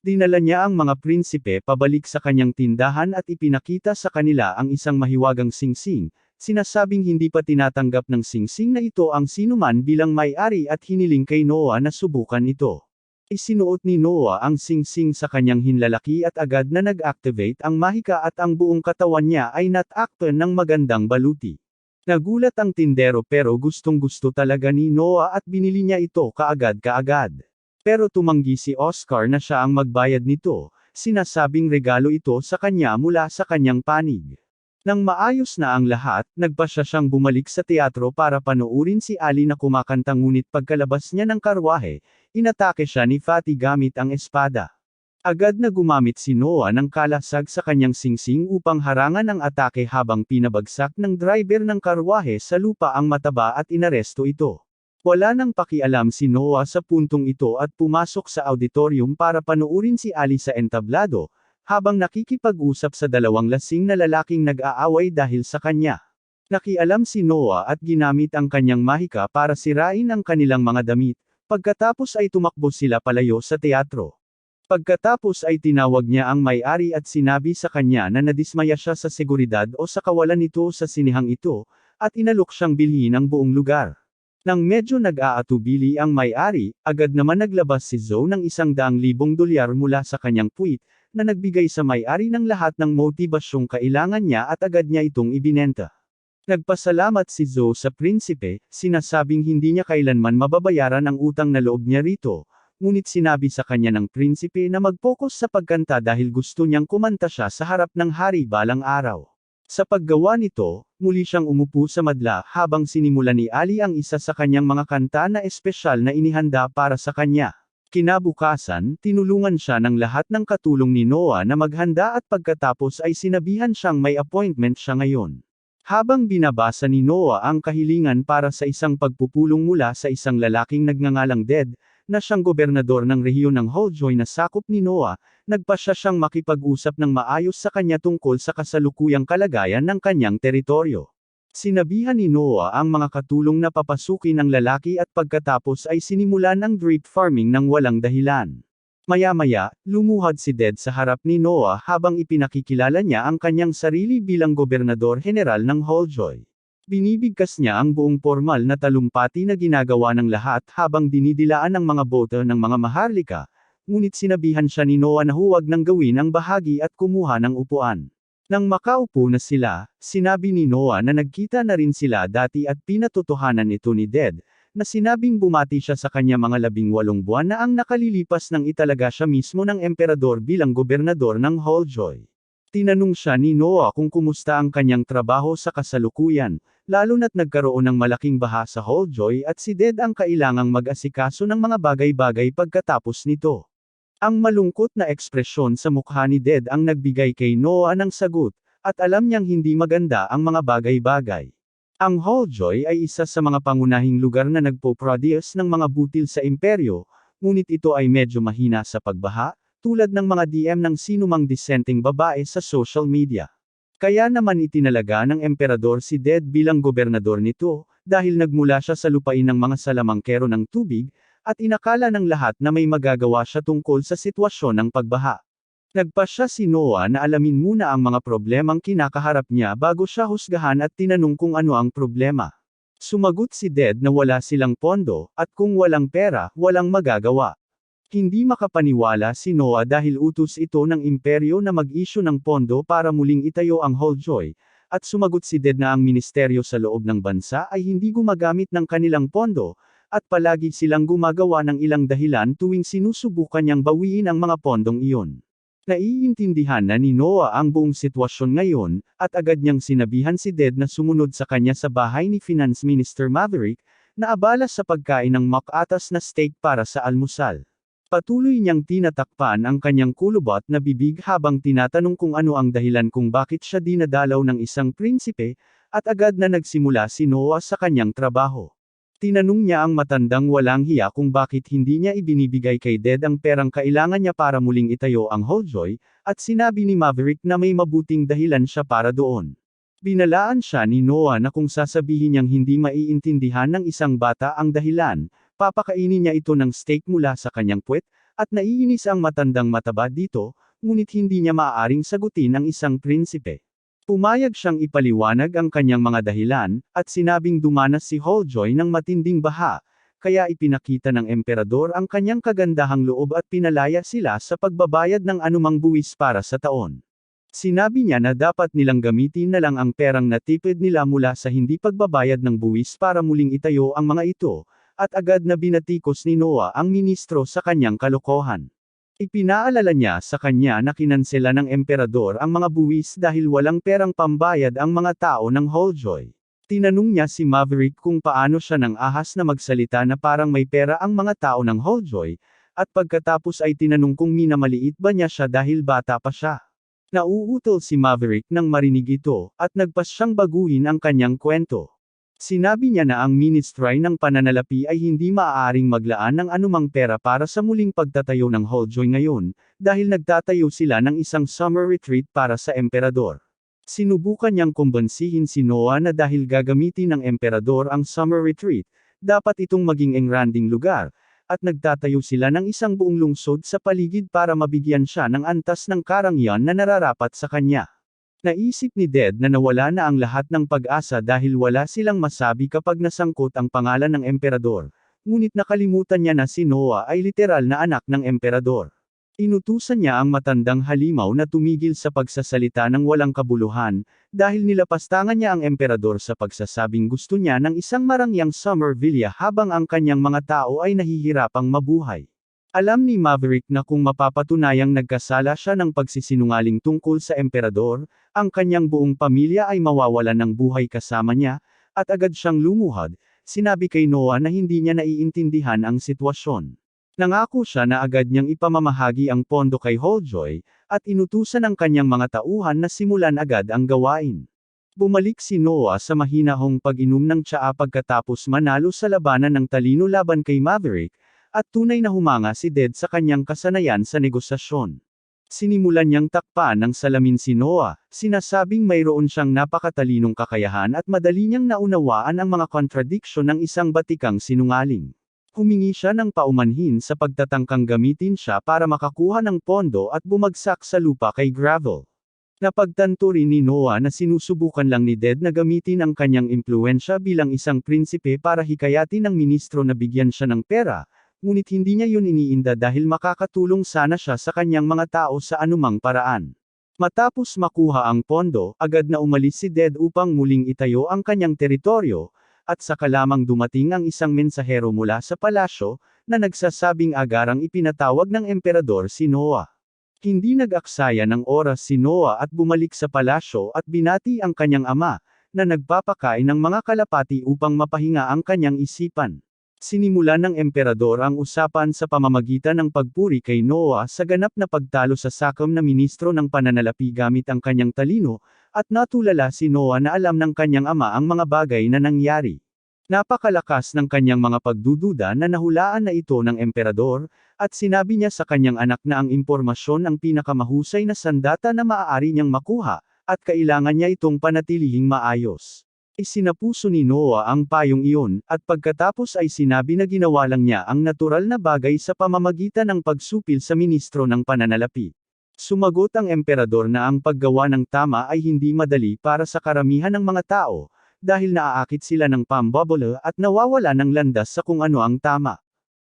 Dinala niya ang mga prinsipe pabalik sa kanyang tindahan at ipinakita sa kanila ang isang mahiwagang singsing, sinasabing hindi pa tinatanggap ng singsing na ito ang sinuman bilang may-ari at hiniling kay Noah na subukan ito. Isinuot ni Noah ang singsing sa kanyang hinlalaki at agad na nag-activate ang mahika at ang buong katawan niya ay natakpan ng magandang baluti. Nagulat ang tindero pero gustong-gusto talaga ni Noah at binili niya ito kaagad-kaagad. Pero tumanggi si Oscar na siya ang magbayad nito, sinasabing regalo ito sa kanya mula sa kanyang panig. Nang maayos na ang lahat, nagpasya siyang bumalik sa teatro para panoorin si Ali na kumakanta ngunit pagkalabas niya ng karwahe, inatake siya ni Fatty gamit ang espada. Agad na gumamit si Noah ng kalasag sa kanyang singsing upang harangan ang atake habang pinabagsak ng driver ng karwahe sa lupa ang mataba at inaresto ito. Wala nang pakialam si Noah sa puntong ito at pumasok sa auditorium para panoorin si Ali sa entablado, habang nakikipag-usap sa dalawang lasing na lalaking nag-aaway dahil sa kanya. Nakialam si Noah at ginamit ang kanyang mahika para sirain ang kanilang mga damit, pagkatapos ay tumakbo sila palayo sa teatro. Pagkatapos ay tinawag niya ang may-ari at sinabi sa kanya na nadismaya siya sa seguridad o sa kawalan nito sa sinihang ito, at inalok siyang bilhin ang buong lugar. Nang medyo nag-aatubili ang may-ari, agad naman naglabas si Zoe ng $100,000 mula sa kanyang puwit, na nagbigay sa may-ari ng lahat ng motibasyong kailangan niya at agad niya itong ibinenta. Nagpasalamat si Zoe sa prinsipe, sinasabing hindi niya kailanman mababayaran ang utang na loob niya rito, ngunit sinabi sa kanya ng prinsipe na mag-focus sa pagkanta dahil gusto niyang kumanta siya sa harap ng hari balang araw. Sa paggawa nito, muli siyang umupo sa madla habang sinimula ni Ali ang isa sa kanyang mga kanta na espesyal na inihanda para sa kanya. Kinabukasan, tinulungan siya ng lahat ng katulong ni Noah na maghanda at pagkatapos ay sinabihan siyang may appointment siya ngayon. Habang binabasa ni Noah ang kahilingan para sa isang pagpupulong mula sa isang lalaking nagngangalang Ded, na siyang gobernador ng rehiyon ng Holdjoy na sakop ni Noah, nagpasya siyang makipag-usap ng maayos sa kanya tungkol sa kasalukuyang kalagayan ng kanyang teritoryo. Sinabihan ni Noah ang mga katulong na papasukin ang lalaki at pagkatapos ay sinimulan ang drip farming ng walang dahilan. Maya-maya, lumuhad si Ded sa harap ni Noah habang ipinakikilala niya ang kanyang sarili bilang gobernador general ng Holdjoy. Binibigkas niya ang buong formal na talumpati na ginagawa ng lahat habang dinidilaan ang mga boto ng mga maharlika, ngunit sinabihan siya ni Noah na huwag nang gawin ang bahagi at kumuha ng upuan. Nang makaupo na sila, sinabi ni Noah na nagkita na rin sila dati at pinatotohanan ito ni Ded, na sinabing bumati siya sa kanya mga 18 buwan na ang nakalilipas nang italaga siya mismo ng emperador bilang gobernador ng Holdjoy. Tinanong siya ni Noah kung kumusta ang kanyang trabaho sa kasalukuyan, lalo na't nagkaroon ng malaking baha sa Holdjoy at si Ded ang kailangang mag-asikaso ng mga bagay-bagay pagkatapos nito. Ang malungkot na ekspresyon sa mukha ni Ded ang nagbigay kay Noah ng sagot, at alam niyang hindi maganda ang mga bagay-bagay. Ang Holdjoy ay isa sa mga pangunahing lugar na nagpo-produce ng mga butil sa imperyo, ngunit ito ay medyo mahina sa pagbaha, tulad ng mga DM ng sinumang disenteng babae sa social media. Kaya naman itinalaga ng emperador si Ded bilang gobernador nito, dahil nagmula siya sa lupain ng mga salamangkero ng tubig, at inakala ng lahat na may magagawa siya tungkol sa sitwasyon ng pagbaha. Nagpasya si Noah na alamin muna ang mga problemang kinakaharap niya bago siya husgahan at tinanong kung ano ang problema. Sumagot si Ded na wala silang pondo, at kung walang pera, walang magagawa. Hindi makapaniwala si Noah dahil utos ito ng imperyo na mag-issue ng pondo para muling itayo ang Holdjoy, at sumagot si Ded na ang ministeryo sa loob ng bansa ay hindi gumagamit ng kanilang pondo, at palagi silang gumagawa ng ilang dahilan tuwing sinusubukan niyang bawiin ang mga pondong iyon. Naiintindihan na ni Noah ang buong sitwasyon ngayon, at agad niyang sinabihan si Ded na sumunod sa kanya sa bahay ni Finance Minister Maverick, na abala sa pagkain ng mock-atas na steak para sa almusal. Patuloy niyang tinatakpan ang kanyang kulubot na bibig habang tinatanong kung ano ang dahilan kung bakit siya dinadalaw ng isang prinsipe, at agad na nagsimula si Noah sa kanyang trabaho. Tinanong niya ang matandang walang hiya kung bakit hindi niya ibinibigay kay Ded ang perang kailangan niya para muling itayo ang Holdjoy, at sinabi ni Maverick na may mabuting dahilan siya para doon. Binalaan siya ni Noah na kung sasabihin niyang hindi maiintindihan ng isang bata ang dahilan, papakainin niya ito ng steak mula sa kanyang puwet, at naiinis ang matandang mataba dito, ngunit hindi niya maaaring sagutin ang isang prinsipe. Pumayag siyang ipaliwanag ang kanyang mga dahilan, at sinabing dumanas si Holdjoy ng matinding baha, kaya ipinakita ng emperador ang kanyang kagandahang loob at pinalaya sila sa pagbabayad ng anumang buwis para sa taon. Sinabi niya na dapat nilang gamitin na lang ang perang natipid nila mula sa hindi pagbabayad ng buwis para muling itayo ang mga ito, at agad na binatikos ni Noah ang ministro sa kanyang kalokohan. Ipinaalala niya sa kanya na kinansela ng emperador ang mga buwis dahil walang perang pambayad ang mga tao ng Holdjoy. Tinanong niya si Maverick kung paano siya nang ahas na magsalita na parang may pera ang mga tao ng Holdjoy, at pagkatapos ay tinanong kung minamaliit ba niya siya dahil bata pa siya. Nauutol si Maverick nang marinig ito, at nagpas siyang baguhin ang kanyang kwento. Sinabi niya na ang ministry ng pananalapi ay hindi maaaring maglaan ng anumang pera para sa muling pagtatayo ng Holdjoy ngayon, dahil nagtatayo sila ng isang summer retreat para sa emperador. Sinubukan niyang kumbansihin si Noah na dahil gagamitin ng emperador ang summer retreat, dapat itong maging engranding lugar, at nagtatayo sila ng isang buong lungsod sa paligid para mabigyan siya ng antas ng karangyaan na nararapat sa kanya. Naisip ni Ded na nawala na ang lahat ng pag-asa dahil wala silang masabi kapag nasangkot ang pangalan ng emperador, ngunit nakalimutan niya na si Noah ay literal na anak ng emperador. Inutusan niya ang matandang halimaw na tumigil sa pagsasalita ng walang kabuluhan, dahil nilapastangan niya ang emperador sa pagsasabing gusto niya ng isang marangyang summer villa habang ang kanyang mga tao ay nahihirapang mabuhay. Alam ni Maverick na kung mapapatunayang nagkasala siya ng pagsisinungaling tungkol sa emperador, ang kanyang buong pamilya ay mawawalan ng buhay kasama niya, at agad siyang lumuhad. Sinabi kay Noah na hindi niya naiintindihan ang sitwasyon. Nangako siya na agad niyang ipamamahagi ang pondo kay Holljoy, at inutusan ang kanyang mga tauhan na simulan agad ang gawain. Bumalik si Noah sa mahinahong pag-inom ng tsaa pagkatapos manalo sa labanan ng talino laban kay Maverick, at tunay na humanga si Dead sa kanyang kasanayan sa negosasyon. Sinimulan niyang takpan ng salamin si Noah, sinasabing mayroon siyang napakatalinong kakayahan at madali niyang naunawaan ang mga kontradiksyon ng isang batikang sinungaling. Humingi siya ng paumanhin sa pagtatangkang gamitin siya para makakuha ng pondo at bumagsak sa lupa kay Gravel. Napagtanto rin ni Noah na sinusubukan lang ni Dead na gamitin ang kanyang impluensya bilang isang prinsipe para hikayatin ng ministro na bigyan siya ng pera, ngunit hindi niya yun iniinda dahil makakatulong sana siya sa kanyang mga tao sa anumang paraan. Matapos makuha ang pondo, agad na umalis si Dead upang muling itayo ang kanyang teritoryo, at saka lamang dumating ang isang mensahero mula sa palasyo, na nagsasabing agarang ipinatawag ng emperador si Noah. Hindi nag-aksaya ng oras si Noah at bumalik sa palasyo at binati ang kanyang ama, na nagpapakain ng mga kalapati upang mapahinga ang kanyang isipan. Sinimulan ng emperador ang usapan sa pamamagitan ng pagpuri kay Noah sa ganap na pagtalo sa sakom na ministro ng pananalapi gamit ang kanyang talino, at natulala si Noah na alam ng kanyang ama ang mga bagay na nangyari. Napakalakas ng kanyang mga pagdududa na nahulaan na ito ng emperador, at sinabi niya sa kanyang anak na ang impormasyon ang pinakamahusay na sandata na maaari niyang makuha, at kailangan niya itong panatilihing maayos. Isinapuso ni Noah ang payong iyon, at pagkatapos ay sinabi na ginawa lang niya ang natural na bagay sa pamamagitan ng pagsupil sa ministro ng pananalapi. Sumagot ang emperador na ang paggawa ng tama ay hindi madali para sa karamihan ng mga tao, dahil naaakit sila ng pambabala at nawawala ng landas sa kung ano ang tama.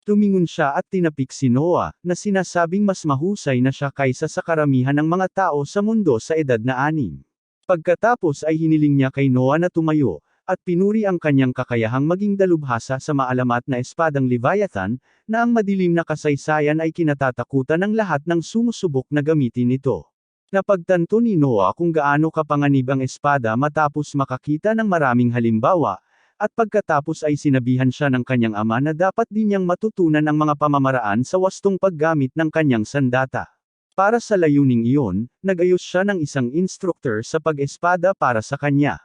Tumingon siya at tinapik si Noah, na sinasabing mas mahusay na siya kaysa sa karamihan ng mga tao sa mundo sa edad na 6. Pagkatapos ay hiniling niya kay Noah na tumayo, at pinuri ang kanyang kakayahang maging dalubhasa sa maalamat na espadang Leviathan, na ang madilim na kasaysayan ay kinatatakutan ng lahat ng sumusubok na gamitin ito. Napagtanto ni Noah kung gaano kapanganib ang espada matapos makakita ng maraming halimbawa, at pagkatapos ay sinabihan siya ng kanyang ama na dapat din niyang matutunan ang mga pamamaraan sa wastong paggamit ng kanyang sandata. Para sa layuning iyon, nag-ayos siya ng isang instructor sa pag-espada para sa kanya.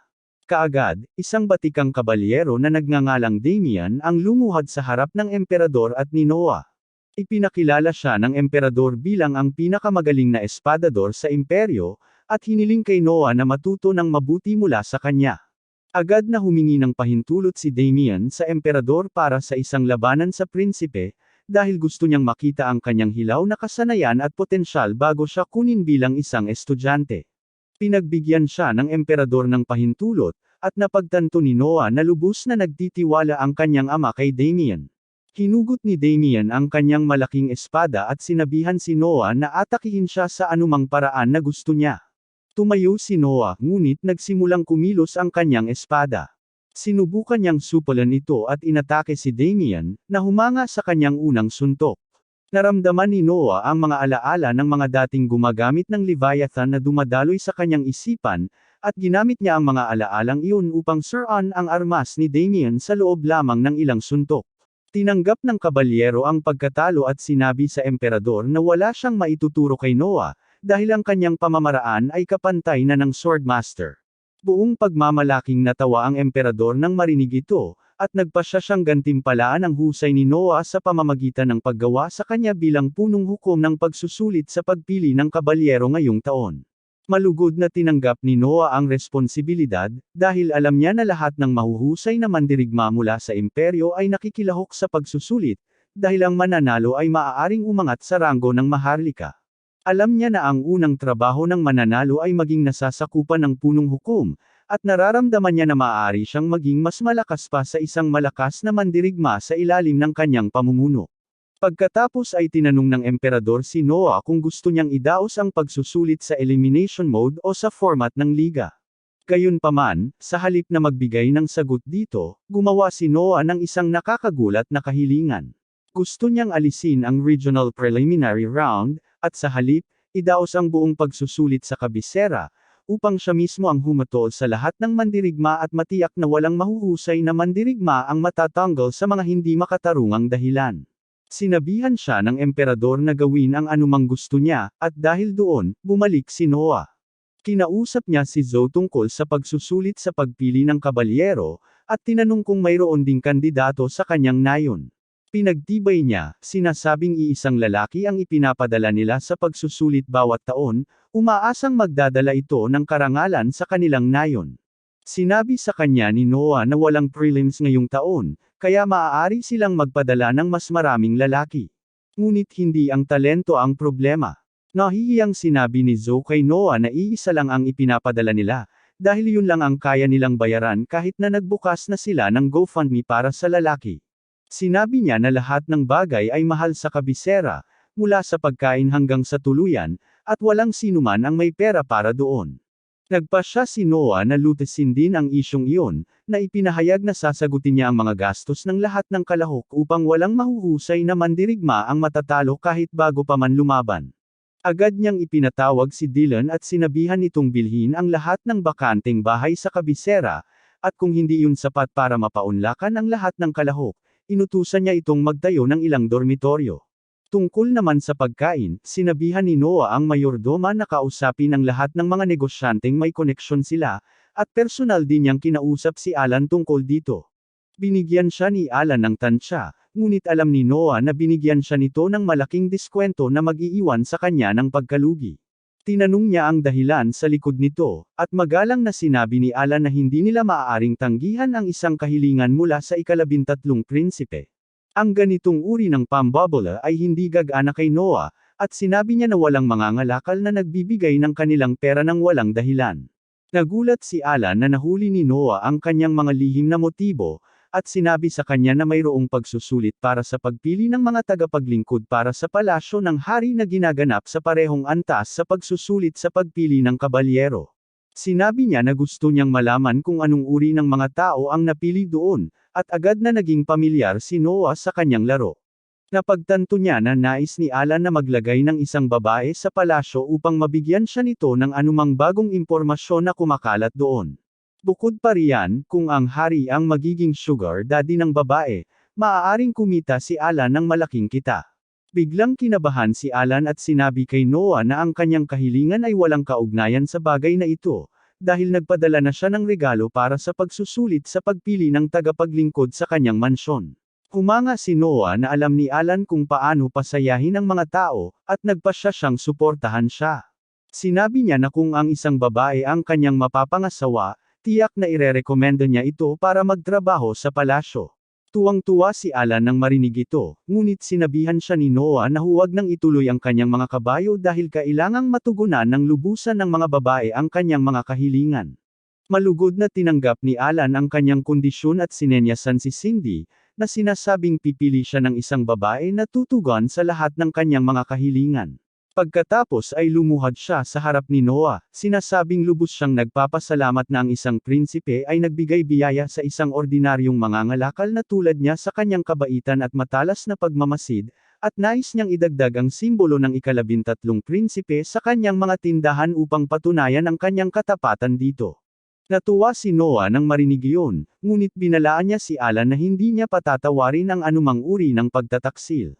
Kaagad, isang batikang kabalyero na nagngangalang Damian ang lumuhad sa harap ng emperador at ni Noah. Ipinakilala siya ng emperador bilang ang pinakamagaling na espadador sa imperyo, at hiniling kay Noah na matuto ng mabuti mula sa kanya. Agad na humingi ng pahintulot si Damian sa emperador para sa isang labanan sa prinsipe, dahil gusto niyang makita ang kanyang hilaw na kasanayan at potensyal bago siya kunin bilang isang estudyante. Pinagbigyan siya ng emperador ng pahintulot, at napagtanto ni Noah na lubos na nagtitiwala ang kanyang ama kay Damian. Hinugot ni Damian ang kanyang malaking espada at sinabihan si Noah na atakihin siya sa anumang paraan na gusto niya. Tumayo si Noah, ngunit nagsimulang kumilos ang kanyang espada. Sinubukan niyang supalan ito at inatake si Damian, na humanga sa kanyang unang suntok. Naramdaman ni Noah ang mga alaala ng mga dating gumagamit ng Leviathan na dumadaloy sa kanyang isipan, at ginamit niya ang mga alaalang iyon upang suruan ang armas ni Damian sa loob lamang ng ilang suntok. Tinanggap ng kabalyero ang pagkatalo at sinabi sa emperador na wala siyang maituturo kay Noah, dahil ang kanyang pamamaraan ay kapantay na ng Swordmaster. Buong pagmamalaking natawa ang emperador nang marinig ito, at nagpasya siyang gantimpalaan ang husay ni Noah sa pamamagitan ng paggawa sa kanya bilang punong hukom ng pagsusulit sa pagpili ng kabalyero ngayong taon. Malugod na tinanggap ni Noah ang responsibilidad, dahil alam niya na lahat ng mahuhusay na mandirigma mula sa imperyo ay nakikilahok sa pagsusulit, dahil ang mananalo ay maaaring umangat sa ranggo ng maharlika. Alam niya na ang unang trabaho ng mananalo ay maging nasasakupan ng punong hukom, at nararamdaman niya na maaari siyang maging mas malakas pa sa isang malakas na mandirigma sa ilalim ng kanyang pamumuno. Pagkatapos ay tinanong ng emperador si Noah kung gusto niyang idaos ang pagsusulit sa elimination mode o sa format ng liga. Gayunpaman, sa halip na magbigay ng sagot dito, gumawa si Noah ng isang nakakagulat na kahilingan. Gusto niyang alisin ang regional preliminary round, at sa halip, idaos ang buong pagsusulit sa kabisera, upang siya mismo ang humatol sa lahat ng mandirigma at matiyak na walang mahuhusay na mandirigma ang matatanggal sa mga hindi makatarungang dahilan. Sinabihan siya ng emperador na gawin ang anumang gusto niya, at dahil doon, bumalik si Noah. Kinausap niya si Zhou tungkol sa pagsusulit sa pagpili ng kabalyero, at tinanong kung mayroon ding kandidato sa kanyang nayon. Pinagtibay niya, sinasabing iisang lalaki ang ipinapadala nila sa pagsusulit bawat taon, umaasang magdadala ito ng karangalan sa kanilang nayon. Sinabi sa kanya ni Noah na walang prelims ngayong taon, kaya maaari silang magpadala ng mas maraming lalaki. Ngunit hindi ang talento ang problema. Nahihiyang sinabi ni Zhou kay Noah na iisa lang ang ipinapadala nila, dahil yun lang ang kaya nilang bayaran kahit na nagbukas na sila ng GoFundMe para sa lalaki. Sinabi niya na lahat ng bagay ay mahal sa kabisera, mula sa pagkain hanggang sa tuluyan, at walang sinuman ang may pera para doon. Nagpasya si Noah na lutasin din ang isyong iyon, na ipinahayag na sasagutin niya ang mga gastos ng lahat ng kalahok upang walang mahuhusay na mandirigma ang matatalo kahit bago pa man lumaban. Agad niyang ipinatawag si Dylan at sinabihan itong bilhin ang lahat ng bakanteng bahay sa kabisera, at kung hindi yun sapat para mapaunlakan ang lahat ng kalahok, inutusan niya itong magtayo ng ilang dormitoryo. Tungkol naman sa pagkain, sinabihan ni Noah ang mayordoma na kausapin ang lahat ng mga negosyanteng may koneksyon sila, at personal din niyang kinausap si Alan tungkol dito. Binigyan siya ni Alan ng tansya, ngunit alam ni Noah na binigyan siya nito ng malaking diskwento na mag-iiwan sa kanya ng pagkalugi. Tinanong niya ang dahilan sa likod nito, at magalang na sinabi ni Alan na hindi nila maaaring tanggihan ang isang kahilingan mula sa ika-13 prinsipe. Ang ganitong uri ng pambobola ay hindi gagana kay Noah, at sinabi niya na walang mangangalakal na nagbibigay ng kanilang pera ng walang dahilan. Nagulat si Alan na nahuli ni Noah ang kanyang mga lihim na motibo, at sinabi sa kanya na mayroong pagsusulit para sa pagpili ng mga tagapaglingkod para sa palasyo ng hari na ginaganap sa parehong antas sa pagsusulit sa pagpili ng kabalyero. Sinabi niya na gusto niyang malaman kung anong uri ng mga tao ang napili doon, at agad na naging pamilyar si Noah sa kanyang laro. Napagtanto niya na nais ni Alan na maglagay ng isang babae sa palasyo upang mabigyan siya nito ng anumang bagong impormasyon na kumakalat doon. Bukod pa riyan, kung ang hari ang magiging sugar daddy ng babae, maaaring kumita si Alan ng malaking kita. Biglang kinabahan si Alan at sinabi kay Noah na ang kanyang kahilingan ay walang kaugnayan sa bagay na ito, dahil nagpadala na siya ng regalo para sa pagsusulit sa pagpili ng tagapaglingkod sa kanyang mansyon. Humanga si Noah na alam ni Alan kung paano pasayahin ang mga tao, at nagpasya siyang suportahan siya. Sinabi niya na kung ang isang babae ang kanyang mapapangasawa, tiyak na irerekomenda niya ito para magtrabaho sa palasyo. Tuwang-tuwa si Alan nang marinig ito, ngunit sinabihan siya ni Noah na huwag nang ituloy ang kanyang mga kabayo dahil kailangang matugunan ng lubusan ng mga babae ang kanyang mga kahilingan. Malugod na tinanggap ni Alan ang kanyang kondisyon at sinenyasan si Cindy, na sinasabing pipili siya ng isang babae na tutugon sa lahat ng kanyang mga kahilingan. Pagkatapos ay lumuhad siya sa harap ni Noah, sinasabing lubos siyang nagpapasalamat na ang isang prinsipe ay nagbigay biyaya sa isang ordinaryong mangangalakal na tulad niya sa kanyang kabaitan at matalas na pagmamasid, at nais niyang idagdag ang simbolo ng ika-13 prinsipe sa kanyang mga tindahan upang patunayan ang kanyang katapatan dito. Natuwa si Noah nang marinig iyon, ngunit binalaan niya si Alan na hindi niya patatawarin ang anumang uri ng pagtataksil.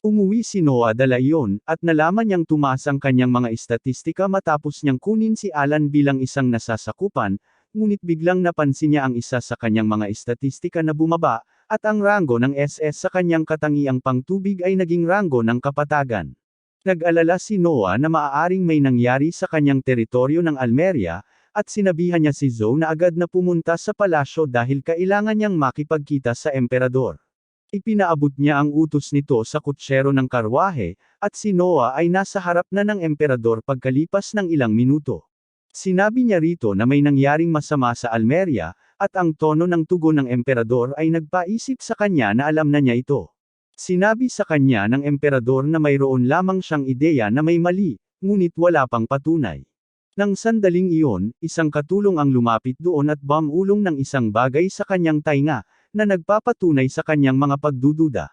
Umuwi si Noah dala iyon, at nalaman niyang tumaas ang kanyang mga estatistika matapos niyang kunin si Alan bilang isang nasasakupan, ngunit biglang napansin niya ang isa sa kanyang mga estatistika na bumaba, at ang ranggo ng SS sa kanyang katangiang pangtubig ay naging ranggo ng kapatagan. Nag-alala si Noah na maaaring may nangyari sa kanyang teritoryo ng Almeria, at sinabihan niya si Zhou na agad na pumunta sa palasyo dahil kailangan niyang makipagkita sa emperador. Ipinaabot niya ang utos nito sa kutsero ng karwahe, at si Noah ay nasa harap na ng emperador pagkalipas ng ilang minuto. Sinabi niya rito na may nangyaring masama sa Almeria, at ang tono ng tugon ng emperador ay nagpaisip sa kanya na alam na niya ito. Sinabi sa kanya ng emperador na mayroon lamang siyang ideya na may mali, ngunit wala pang patunay. Nang sandaling iyon, isang katulong ang lumapit doon at bumulong ng isang bagay sa kanyang tainga, na nagpapatunay sa kanyang mga pagdududa.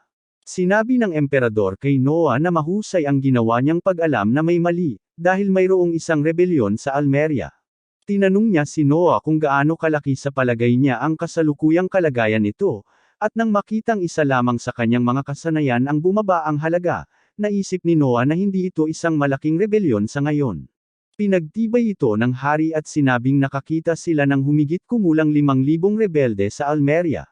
Sinabi ng emperador kay Noah na mahusay ang ginawa niyang pag-alam na may mali, dahil mayroong isang rebelyon sa Almeria. Tinanong niya si Noah kung gaano kalaki sa palagay niya ang kasalukuyang kalagayan nito, at nang makitang isa lamang sa kanyang mga kasanayan ang bumaba ang halaga, naisip ni Noah na hindi ito isang malaking rebelyon sa ngayon. Pinagtibay ito ng hari at sinabing nakakita sila ng humigit kumulang 5,000 rebelde sa Almeria.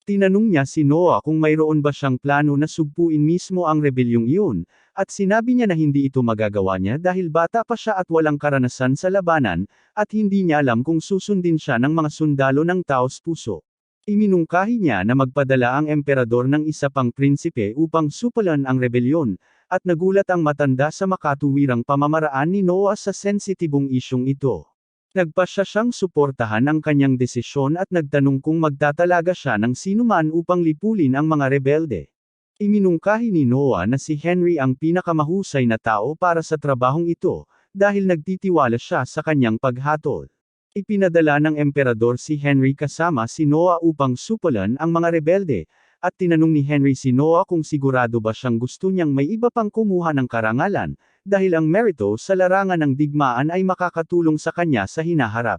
Tinanong niya si Noah kung mayroon ba siyang plano na sugpuin mismo ang rebelyong iyon, at sinabi niya na hindi ito magagawa niya dahil bata pa siya at walang karanasan sa labanan, at hindi niya alam kung susundin siya ng mga sundalo ng taos puso. Iminungkahi niya na magpadala ang emperador ng isa pang prinsipe upang supalan ang rebelyon, at nagulat ang matanda sa makatuwirang pamamaraan ni Noah sa sensitibong isyong ito. Nagpasya siyang suportahan ang kanyang desisyon at nagtanong kung magtatalaga siya ng sinuman upang lipulin ang mga rebelde. Iminungkahi ni Noah na si Henry ang pinakamahusay na tao para sa trabahong ito, dahil nagtitiwala siya sa kanyang paghatol. Ipinadala ng emperador si Henry kasama si Noah upang supalan ang mga rebelde, at tinanong ni Henry si Noah kung sigurado ba siyang gusto niyang may iba pang kumuha ng karangalan, dahil ang merito sa larangan ng digmaan ay makakatulong sa kanya sa hinaharap.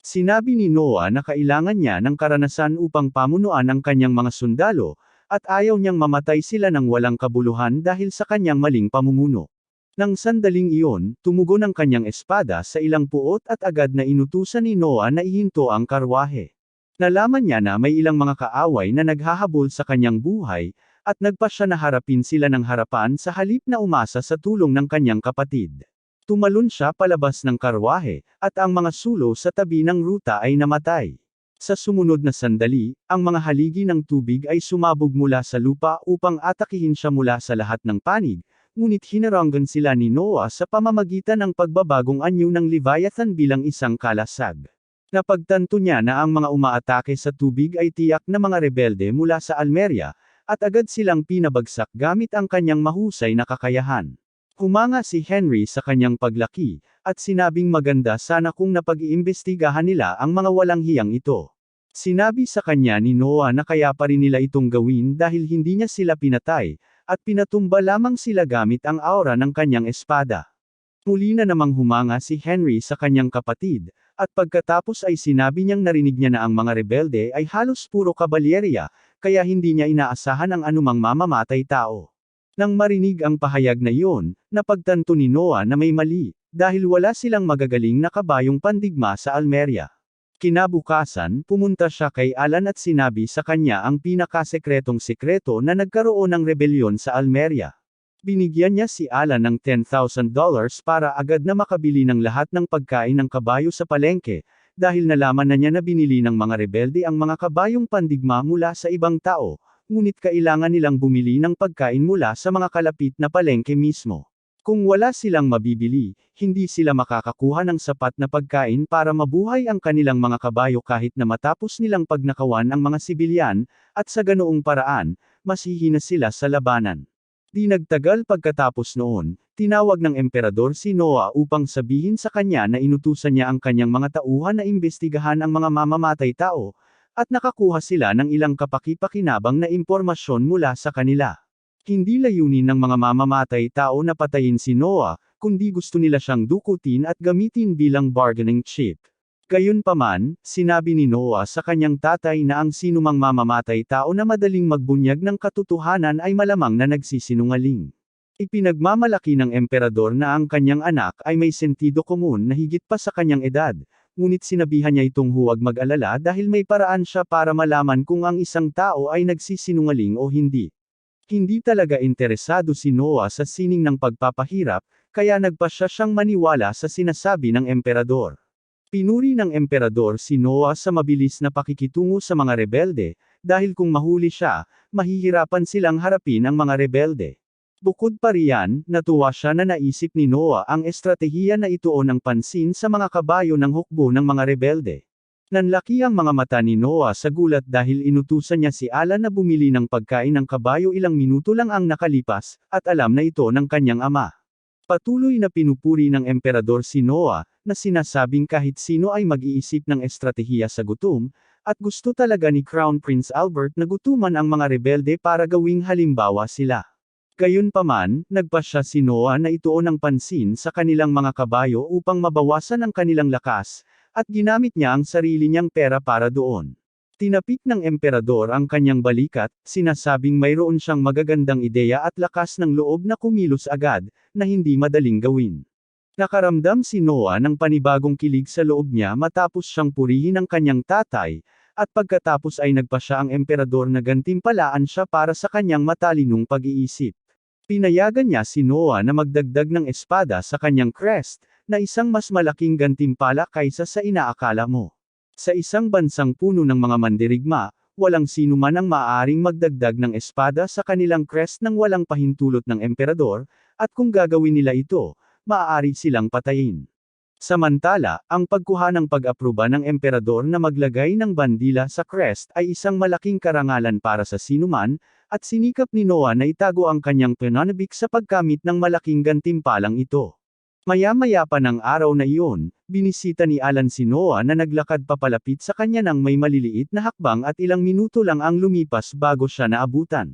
Sinabi ni Noah na kailangan niya ng karanasan upang pamunuan ang kanyang mga sundalo, at ayaw niyang mamatay sila ng walang kabuluhan dahil sa kanyang maling pamumuno. Nang sandaling iyon, tumugon ang kanyang espada sa ilang puot at agad na inutusan ni Noah na ihinto ang karwahe. Nalaman niya na may ilang mga kaaway na naghahabol sa kanyang buhay, at nagpasya na harapin sila ng harapan sa halip na umasa sa tulong ng kanyang kapatid. Tumalon siya palabas ng karwahe, at ang mga sulo sa tabi ng ruta ay namatay. Sa sumunod na sandali, ang mga haligi ng tubig ay sumabog mula sa lupa upang atakihin siya mula sa lahat ng panig, ngunit hinaranggan sila ni Noah sa pamamagitan ng pagbabagong anyo ng Leviathan bilang isang kalasag. Napagtanto niya na ang mga umaatake sa tubig ay tiyak na mga rebelde mula sa Almeria, at agad silang pinabagsak gamit ang kanyang mahusay na kakayahan. Humanga si Henry sa kanyang paglaki, at sinabing maganda sana kung napag-iimbestigahan nila ang mga walang hiyang ito. Sinabi sa kanya ni Noah na kaya pa rin nila itong gawin dahil hindi niya sila pinatay, at pinatumba lamang sila gamit ang aura ng kanyang espada. Muli na namang humanga si Henry sa kanyang kapatid, at pagkatapos ay sinabi niyang narinig niya na ang mga rebelde ay halos puro kabalyerya, kaya hindi niya inaasahan ang anumang mamamatay tao. Nang marinig ang pahayag na iyon, napagtanto ni Noah na may mali, dahil wala silang magagaling na kabayong pandigma sa Almeria. Kinabukasan, pumunta siya kay Alan at sinabi sa kanya ang pinakasekretong sekreto na nagkaroon ng rebelyon sa Almeria. Binigyan niya si Alan ng $10,000 para agad na makabili ng lahat ng pagkain ng kabayo sa palengke, dahil nalaman na niya na binili ng mga rebelde ang mga kabayong pandigma mula sa ibang tao, ngunit kailangan nilang bumili ng pagkain mula sa mga kalapit na palengke mismo. Kung wala silang mabibili, hindi sila makakakuha ng sapat na pagkain para mabuhay ang kanilang mga kabayo kahit na matapos nilang pagnakawan ang mga sibilyan, at sa ganoong paraan, masihina sila sa labanan. Di nagtagal pagkatapos noon, tinawag ng emperador si Noah upang sabihin sa kanya na inutusan niya ang kanyang mga tauhan na imbestigahan ang mga mamamatay tao, at nakakuha sila ng ilang kapaki-pakinabang na impormasyon mula sa kanila. Hindi layunin ng mga mamamatay tao na patayin si Noah, kundi gusto nila siyang dukutin at gamitin bilang bargaining chip. Gayunpaman, sinabi ni Noah sa kanyang tatay na ang sinumang mamamatay tao na madaling magbunyag ng katotohanan ay malamang na nagsisinungaling. Ipinagmamalaki ng emperador na ang kanyang anak ay may sentido komun na higit pa sa kanyang edad, ngunit sinabihan niya itong huwag mag-alala dahil may paraan siya para malaman kung ang isang tao ay nagsisinungaling o hindi. Hindi talaga interesado si Noah sa sining ng pagpapahirap, kaya nagpasya siyang maniwala sa sinasabi ng emperador. Pinuri ng emperador si Noah sa mabilis na pakikitungo sa mga rebelde, dahil kung mahuli siya, mahihirapan silang harapin ang mga rebelde. Bukod pa riyan, natuwa siya na naisip ni Noah ang estratehiya na ituon ng pansin sa mga kabayo ng hukbo ng mga rebelde. Nanlaki ang mga mata ni Noah sa gulat dahil inutusan niya si Alan na bumili ng pagkain ng kabayo ilang minuto lang ang nakalipas, at alam na ito ng kanyang ama. Patuloy na pinupuri ng emperador si Noah, na sinasabing kahit sino ay mag-iisip ng estratehiya sa gutom, At gusto talaga ni Crown Prince Albert na gutuman ang mga rebelde para gawing halimbawa sila. Gayunpaman, nagpasya si Noah na ituon ang pansin sa kanilang mga kabayo upang mabawasan ang kanilang lakas, at ginamit niya ang sarili niyang pera para doon. Tinapik ng emperador ang kanyang balikat, sinasabing mayroon siyang magagandang ideya at lakas ng loob na kumilos agad, na hindi madaling gawin. Nakaramdam si Noah ng panibagong kilig sa loob niya matapos siyang purihin ng kanyang tatay, at pagkatapos ay nagpasya ang emperador na gantimpalaan siya para sa kanyang matalinong pag-iisip. Pinayagan niya si Noah na magdagdag ng espada sa kanyang crest, na isang mas malaking gantimpala kaysa sa inaakala mo. Sa isang bansang puno ng mga mandirigma, walang sino man ang maaaring magdagdag ng espada sa kanilang crest nang walang pahintulot ng emperador, at kung gagawin nila ito, maaari silang patayin. Samantala, ang pagkuha ng pag-aproba ng emperador na maglagay ng bandila sa crest ay isang malaking karangalan para sa sinuman, at sinikap ni Noah na itago ang kanyang pananabik sa pagkamit ng malaking gantimpalang ito. Maya-maya pa ng araw na iyon, binisita ni Alan si Noah na naglakad papalapit sa kanya ng may maliliit na hakbang at ilang minuto lang ang lumipas bago siya naabutan.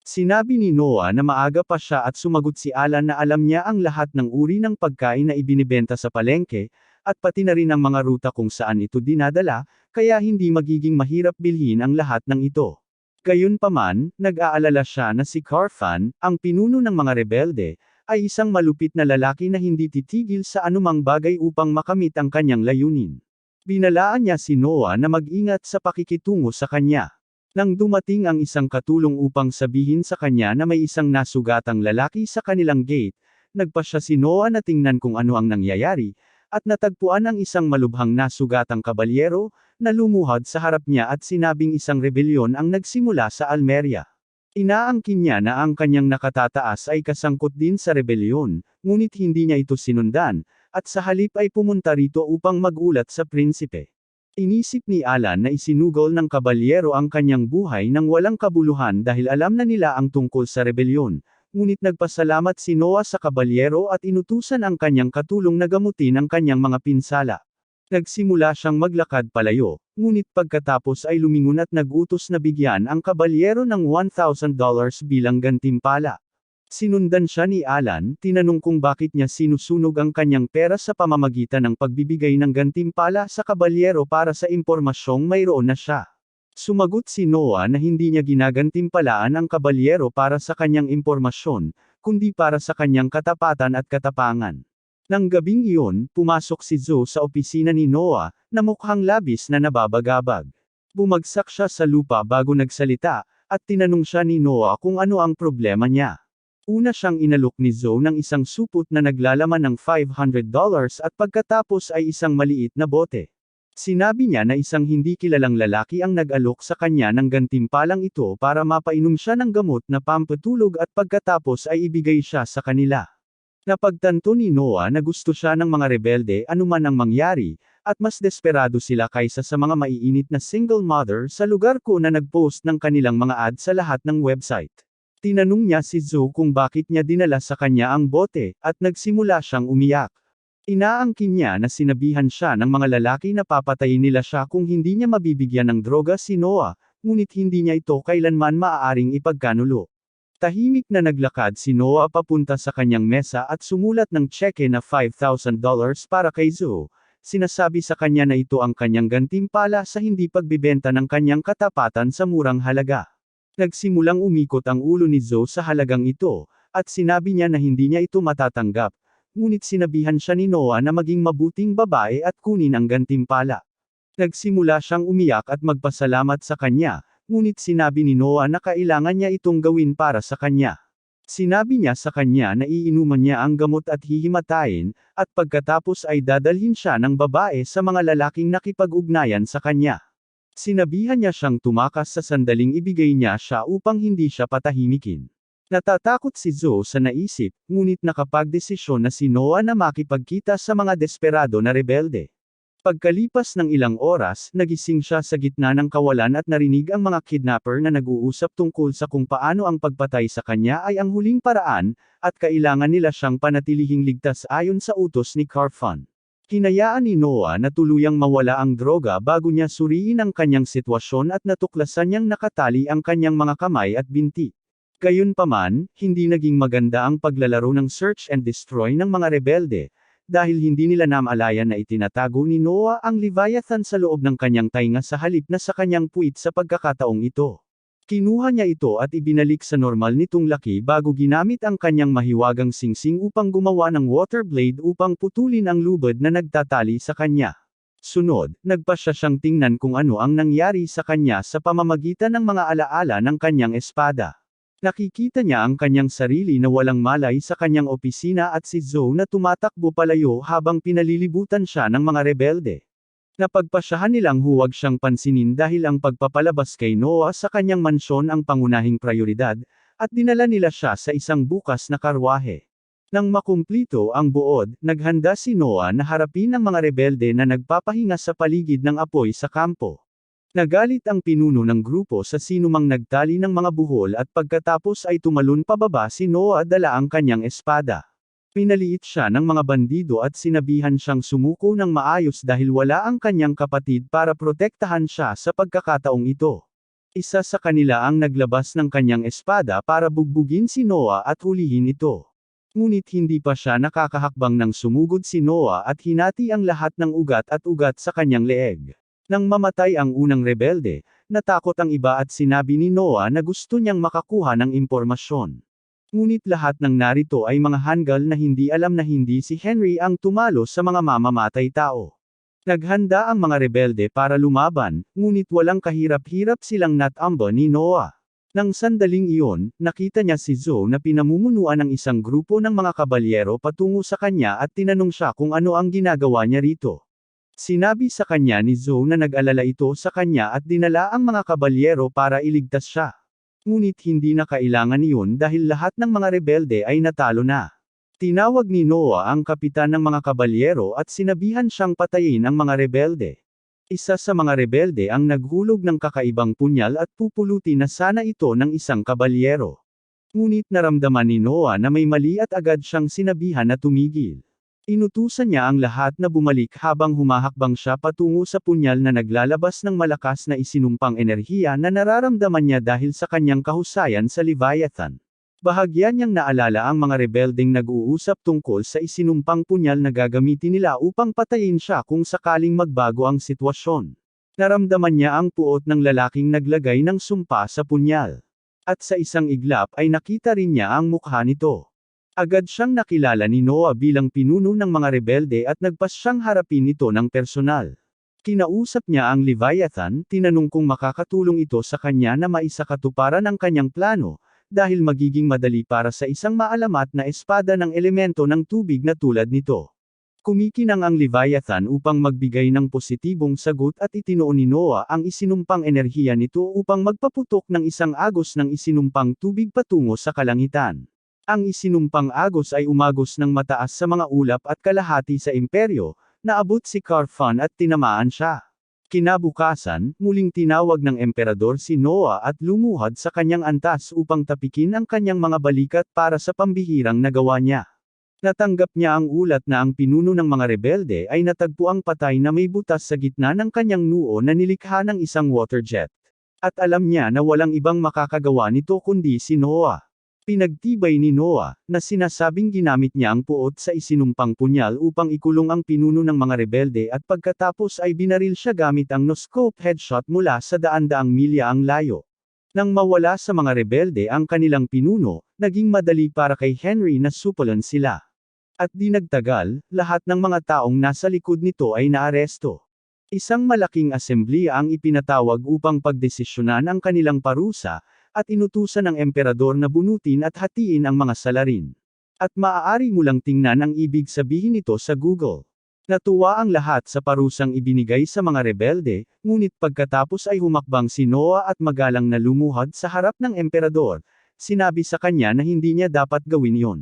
Sinabi ni Noah na maaga pa siya at sumagot si Alan na alam niya ang lahat ng uri ng pagkain na ibinibenta sa palengke, at pati na rin ang mga ruta kung saan ito dinadala, kaya hindi magiging mahirap bilhin ang lahat ng ito. Gayunpaman, nag-aalala siya na si Carfan, ang pinuno ng mga rebelde, ay isang malupit na lalaki na hindi titigil sa anumang bagay upang makamit ang kanyang layunin. Binalaan niya si Noah na mag-ingat sa pakikitungo sa kanya. Nang dumating ang isang katulong upang sabihin sa kanya na may isang nasugatang lalaki sa kanilang gate, nagpasya si Noah na tingnan kung ano ang nangyayari, at natagpuan ang isang malubhang nasugatang kabalyero, na lumuhad sa harap niya at sinabing isang rebelyon ang nagsimula sa Almeria. Inaangkin niya na ang kanyang nakatataas ay kasangkot din sa rebelyon, ngunit hindi niya ito sinundan, at sa halip ay pumunta rito upang magulat sa prinsipe. Inisip ni Alan na isinugol ng kabalyero ang kanyang buhay nang walang kabuluhan dahil alam na nila ang tungkol sa rebelyon, ngunit nagpasalamat si Noah sa kabalyero at inutusan ang kanyang katulong na gamutin ang kanyang mga pinsala. Nagsimula siyang maglakad palayo, ngunit pagkatapos ay lumingon at nagutos na bigyan ang kabalyero ng $1,000 bilang gantimpala. Sinundan siya ni Alan, tinanong kung bakit niya sinusunog ang kanyang pera sa pamamagitan ng pagbibigay ng gantimpala sa kabalyero para sa impormasyong mayroon na siya. Sumagot si Noah na hindi niya ginagantimpalaan ang kabalyero para sa kanyang impormasyon, kundi para sa kanyang katapatan at katapangan. Nang gabing iyon, pumasok si Zoe sa opisina ni Noah, na mukhang labis na nababagabag. Bumagsak siya sa lupa bago nagsalita, at tinanong siya ni Noah kung ano ang problema niya. Una siyang inalok ni Zoe ng isang supot na naglalaman ng $500 at pagkatapos ay isang maliit na bote. Sinabi niya na isang hindi kilalang lalaki ang nag-alok sa kanya ng gantimpalang ito para mapainom siya ng gamot na pampatulog at pagkatapos ay ibigay siya sa kanila. Napagtanto ni Noah na gusto siya ng mga rebelde anuman ang mangyari, at mas desperado sila kaysa sa mga maiinit na single mother sa lugar ko na nag-post ng kanilang mga ad sa lahat ng website. Tinanong niya si Zoe kung bakit niya dinala sa kanya ang bote, at nagsimula siyang umiyak. Inaangkin niya na sinabihan siya ng mga lalaki na papatayin nila siya kung hindi niya mabibigyan ng droga si Noah, ngunit hindi niya ito kailanman maaaring ipagkanulo. Tahimik na naglakad si Noah papunta sa kanyang mesa at sumulat ng tseke na $5,000 para kay Zoe. Sinasabi sa kanya na ito ang kanyang gantimpala sa hindi pagbibenta ng kanyang katapatan sa murang halaga. Nagsimulang umikot ang ulo ni Zoe sa halagang ito, at sinabi niya na hindi niya ito matatanggap, ngunit sinabihan siya ni Noah na maging mabuting babae at kunin ang gantimpala. Nagsimula siyang umiyak at magpasalamat sa kanya, ngunit sinabi ni Noah na kailangan niya itong gawin para sa kanya. Sinabi niya sa kanya na iinuman niya ang gamot at hihimatayin, at pagkatapos ay dadalhin siya ng babae sa mga lalaking nakipag-ugnayan sa kanya. Sinabihan niya siyang tumakas sa sandaling ibigay niya siya upang hindi siya patahimikin. Natatakot si Zoe sa naisip, ngunit nakapagdesisyon na si Noah na makipagkita sa mga desperado na rebelde. Pagkalipas ng ilang oras, nagising siya sa gitna ng kawalan at narinig ang mga kidnapper na nag-uusap tungkol sa kung paano ang pagpatay sa kanya ay ang huling paraan, at kailangan nila siyang panatilihing ligtas ayon sa utos ni Carfan. Hinayaan ni Noah na tuluyang mawala ang droga bago niya suriin ang kanyang sitwasyon at natuklasan niyang nakatali ang kanyang mga kamay at binti. Gayunpaman, hindi naging maganda ang paglalaro ng search and destroy ng mga rebelde, dahil hindi nila namalayan na itinatago ni Noah ang Leviathan sa loob ng kanyang tainga sa halip na sa kanyang puwit sa pagkakataong ito. Kinuha niya ito at ibinalik sa normal nitong laki bago ginamit ang kanyang mahiwagang singsing upang gumawa ng water blade upang putulin ang lubid na nagtatali sa kanya. Sunod, nagpasya siyang tingnan kung ano ang nangyari sa kanya sa pamamagitan ng mga alaala ng kanyang espada. Nakikita niya ang kanyang sarili na walang malay sa kanyang opisina at si Zoe na tumatakbo palayo habang pinalilibutan siya ng mga rebelde. Napagpasyahan nilang huwag siyang pansinin dahil ang pagpapalabas kay Noah sa kanyang mansyon ang pangunahing prioridad, at dinala nila siya sa isang bukas na karwahe. Nang makumplito ang buod, naghanda si Noah na harapin ang mga rebelde na nagpapahinga sa paligid ng apoy sa kampo. Nagalit ang pinuno ng grupo sa sinumang nagtali ng mga buhol at pagkatapos ay tumalon pababa si Noah dala ang kanyang espada. Pinaliit siya ng mga bandido at sinabihan siyang sumuko ng maayos dahil wala ang kanyang kapatid para protektahan siya sa pagkakataong ito. Isa sa kanila ang naglabas ng kanyang espada para bugbugin si Noah at hulihin ito. Ngunit hindi pa siya nakakahakbang nang sumugod si Noah at hinati ang lahat ng ugat at ugat sa kanyang leeg. Nang mamatay ang unang rebelde, natakot ang iba at sinabi ni Noah na gusto niyang makakuha ng impormasyon. Ngunit lahat ng narito ay mga hanggal na hindi alam na hindi si Henry ang tumalo sa mga mamamatay tao. Naghanda ang mga rebelde para lumaban, ngunit walang kahirap-hirap silang natamba ni Noah. Nang sandaling iyon, nakita niya si Zoe na pinamumunuan ng isang grupo ng mga kabalyero patungo sa kanya at tinanong siya kung ano ang ginagawa niya rito. Sinabi sa kanya ni Zoe na nag-alala ito sa kanya at dinala ang mga kabalyero para iligtas siya. Ngunit hindi na kailangan iyon dahil lahat ng mga rebelde ay natalo na. Tinawag ni Noah ang kapitan ng mga kabalyero at sinabihan siyang patayin ang mga rebelde. Isa sa mga rebelde ang naghulog ng kakaibang punyal at pupulutin na sana ito ng isang kabalyero. Ngunit naramdaman ni Noah na may mali at agad siyang sinabihan na tumigil. Inutusan niya ang lahat na bumalik habang humahakbang siya patungo sa punyal na naglalabas ng malakas na isinumpang enerhiya na nararamdaman niya dahil sa kanyang kahusayan sa Leviathan. Bahagya niyang naalala ang mga rebeldeng nag-uusap tungkol sa isinumpang punyal na gagamitin nila upang patayin siya kung sakaling magbago ang sitwasyon. Naramdaman niya ang puot ng lalaking naglagay ng sumpa sa punyal. At sa isang iglap ay nakita rin niya ang mukha nito. Agad siyang nakilala ni Noah bilang pinuno ng mga rebelde at nagpas siyang harapin ito ng personal. Kinausap niya ang Leviathan, tinanong kung makakatulong ito sa kanya na maisakatuparan ang kanyang plano, dahil magiging madali para sa isang maalamat na espada ng elemento ng tubig na tulad nito. Kumikinang ang Leviathan upang magbigay ng positibong sagot at itinuon ni Noah ang isinumpang enerhiya nito upang magpaputok ng isang agos ng isinumpang tubig patungo sa kalangitan. Ang isinumpang agos ay umagos ng mataas sa mga ulap at kalahati sa imperyo, naabot si Carfan at tinamaan siya. Kinabukasan, muling tinawag ng emperador si Noah at lumuhad sa kanyang antas upang tapikin ang kanyang mga balikat para sa pambihirang nagawa niya. Natanggap niya ang ulat na ang pinuno ng mga rebelde ay natagpuang patay na may butas sa gitna ng kanyang noo na nilikha ng isang water jet. At alam niya na walang ibang makakagawa nito kundi si Noah. Pinagtibay ni Noah, na sinasabing ginamit niya ang puot sa isinumpang punyal upang ikulong ang pinuno ng mga rebelde at pagkatapos ay binaril siya gamit ang no-scope headshot mula sa daan-daang milya ang layo. Nang mawala sa mga rebelde ang kanilang pinuno, naging madali para kay Henry na supulan sila. At di nagtagal, lahat ng mga taong nasa likod nito ay naaresto. Isang malaking asembleya ang ipinatawag upang pagdesisyonan ang kanilang parusa, at inutusan ng emperador na bunutin at hatiin ang mga salarin. At maaari mo lang tingnan ang ibig sabihin nito sa Google. Natuwa ang lahat sa parusang ibinigay sa mga rebelde, ngunit pagkatapos ay humakbang si Noah at magalang na lumuhad sa harap ng emperador, sinabi sa kanya na hindi niya dapat gawin iyon.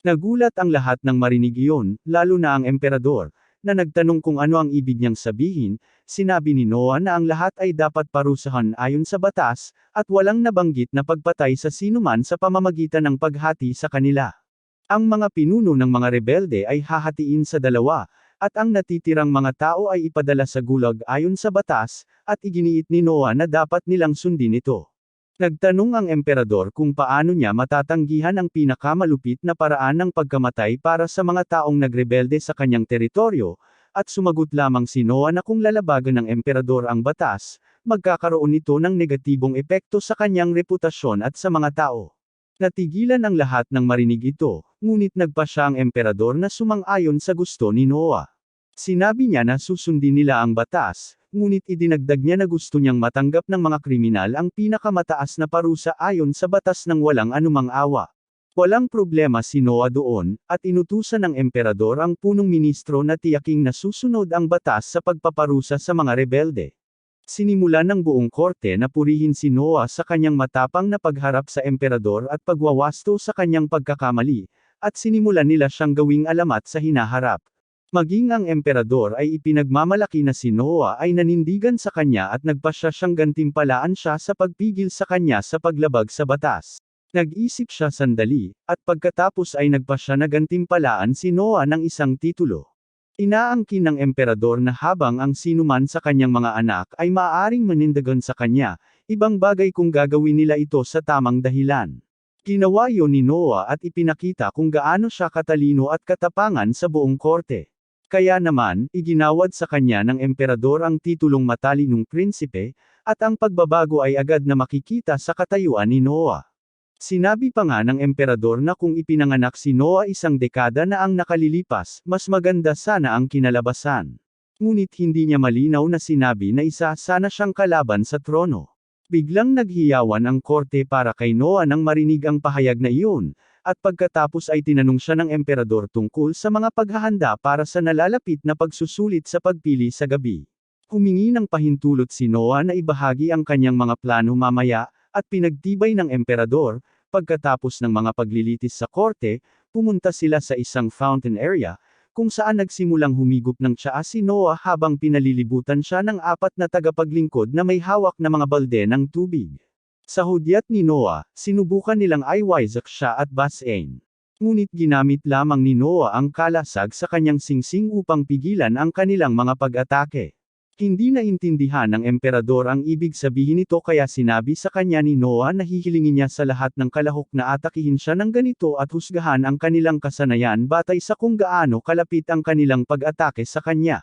Nagulat ang lahat ng marinig iyon, lalo na ang emperador, na nagtanong kung ano ang ibig niyang sabihin. Sinabi ni Noah na ang lahat ay dapat parusahan ayon sa batas, at walang nabanggit na pagpatay sa sinuman sa pamamagitan ng paghati sa kanila. Ang mga pinuno ng mga rebelde ay hahatiin sa dalawa, at ang natitirang mga tao ay ipadala sa gulag ayon sa batas, at iginiit ni Noah na dapat nilang sundin ito. Nagtanong ang emperador kung paano niya matatanggihan ang pinakamalupit na paraan ng pagkamatay para sa mga taong nagrebelde sa kanyang teritoryo, at sumagot lamang si Noah na kung lalabagan ng emperador ang batas, magkakaroon ito ng negatibong epekto sa kanyang reputasyon at sa mga tao. Natigilan ang lahat ng marinig ito, ngunit nagpa siya ang emperador na sumang-ayon sa gusto ni Noah. Sinabi niya na susundin nila ang batas, ngunit idinagdag niya na gusto niyang matanggap ng mga kriminal ang pinakamataas na parusa ayon sa batas ng walang anumang awa. Walang problema si Noah doon, at inutusan ng emperador ang punong ministro na tiyaking nasusunod ang batas sa pagpaparusa sa mga rebelde. Sinimulan ng buong korte na purihin si Noah sa kanyang matapang na pagharap sa emperador at pagwawasto sa kanyang pagkakamali, at sinimulan nila siyang gawing alamat sa hinaharap. Maging ang emperador ay ipinagmamalaki na si Noah ay nanindigan sa kanya at nagpasya siyang gantimpalaan siya sa pagpigil sa kanya sa paglabag sa batas. Nag-isip siya sandali, at pagkatapos ay nagpasya na gantimpalaan si Noah ng isang titulo. Inaangkin ng emperador na habang ang sinuman sa kanyang mga anak ay maaaring manindagan sa kanya, ibang bagay kung gagawin nila ito sa tamang dahilan. Ginawa yun ni Noah at ipinakita kung gaano siya katalino at katapangan sa buong korte. Kaya naman, iginawad sa kanya ng emperador ang titulong matalinong prinsipe, at ang pagbabago ay agad na makikita sa katayuan ni Noah. Sinabi pa nga ng emperador na kung ipinanganak si Noah isang dekada na ang nakalilipas, mas maganda sana ang kinalabasan. Ngunit hindi niya malinaw na sinabi na isa sana siyang kalaban sa trono. Biglang naghiyawan ang korte para kay Noah nang marinig ang pahayag na iyon, at pagkatapos ay tinanong siya ng emperador tungkol sa mga paghahanda para sa nalalapit na pagsusulit sa pagpili sa gabi. Humingi ng pahintulot si Noah na ibahagi ang kanyang mga plano mamaya, at pinagtibay ng emperador. Pagkatapos ng mga paglilitis sa korte, pumunta sila sa isang fountain area, kung saan nagsimulang humigop ng tsaa si Noah habang pinalilibutan siya ng 4 na tagapaglingkod na may hawak na mga balde ng tubig. Sa hudyat ni Noah, sinubukan nilang iwasak siya at basain. Ngunit ginamit lamang ni Noah ang kalasag sa kanyang singsing upang pigilan ang kanilang mga pag-atake. Hindi naintindihan ng emperador ang ibig sabihin nito kaya sinabi sa kanya ni Noah na hihilingin niya sa lahat ng kalahok na atakihin siya ng ganito at husgahan ang kanilang kasanayan batay sa kung gaano kalapit ang kanilang pag-atake sa kanya.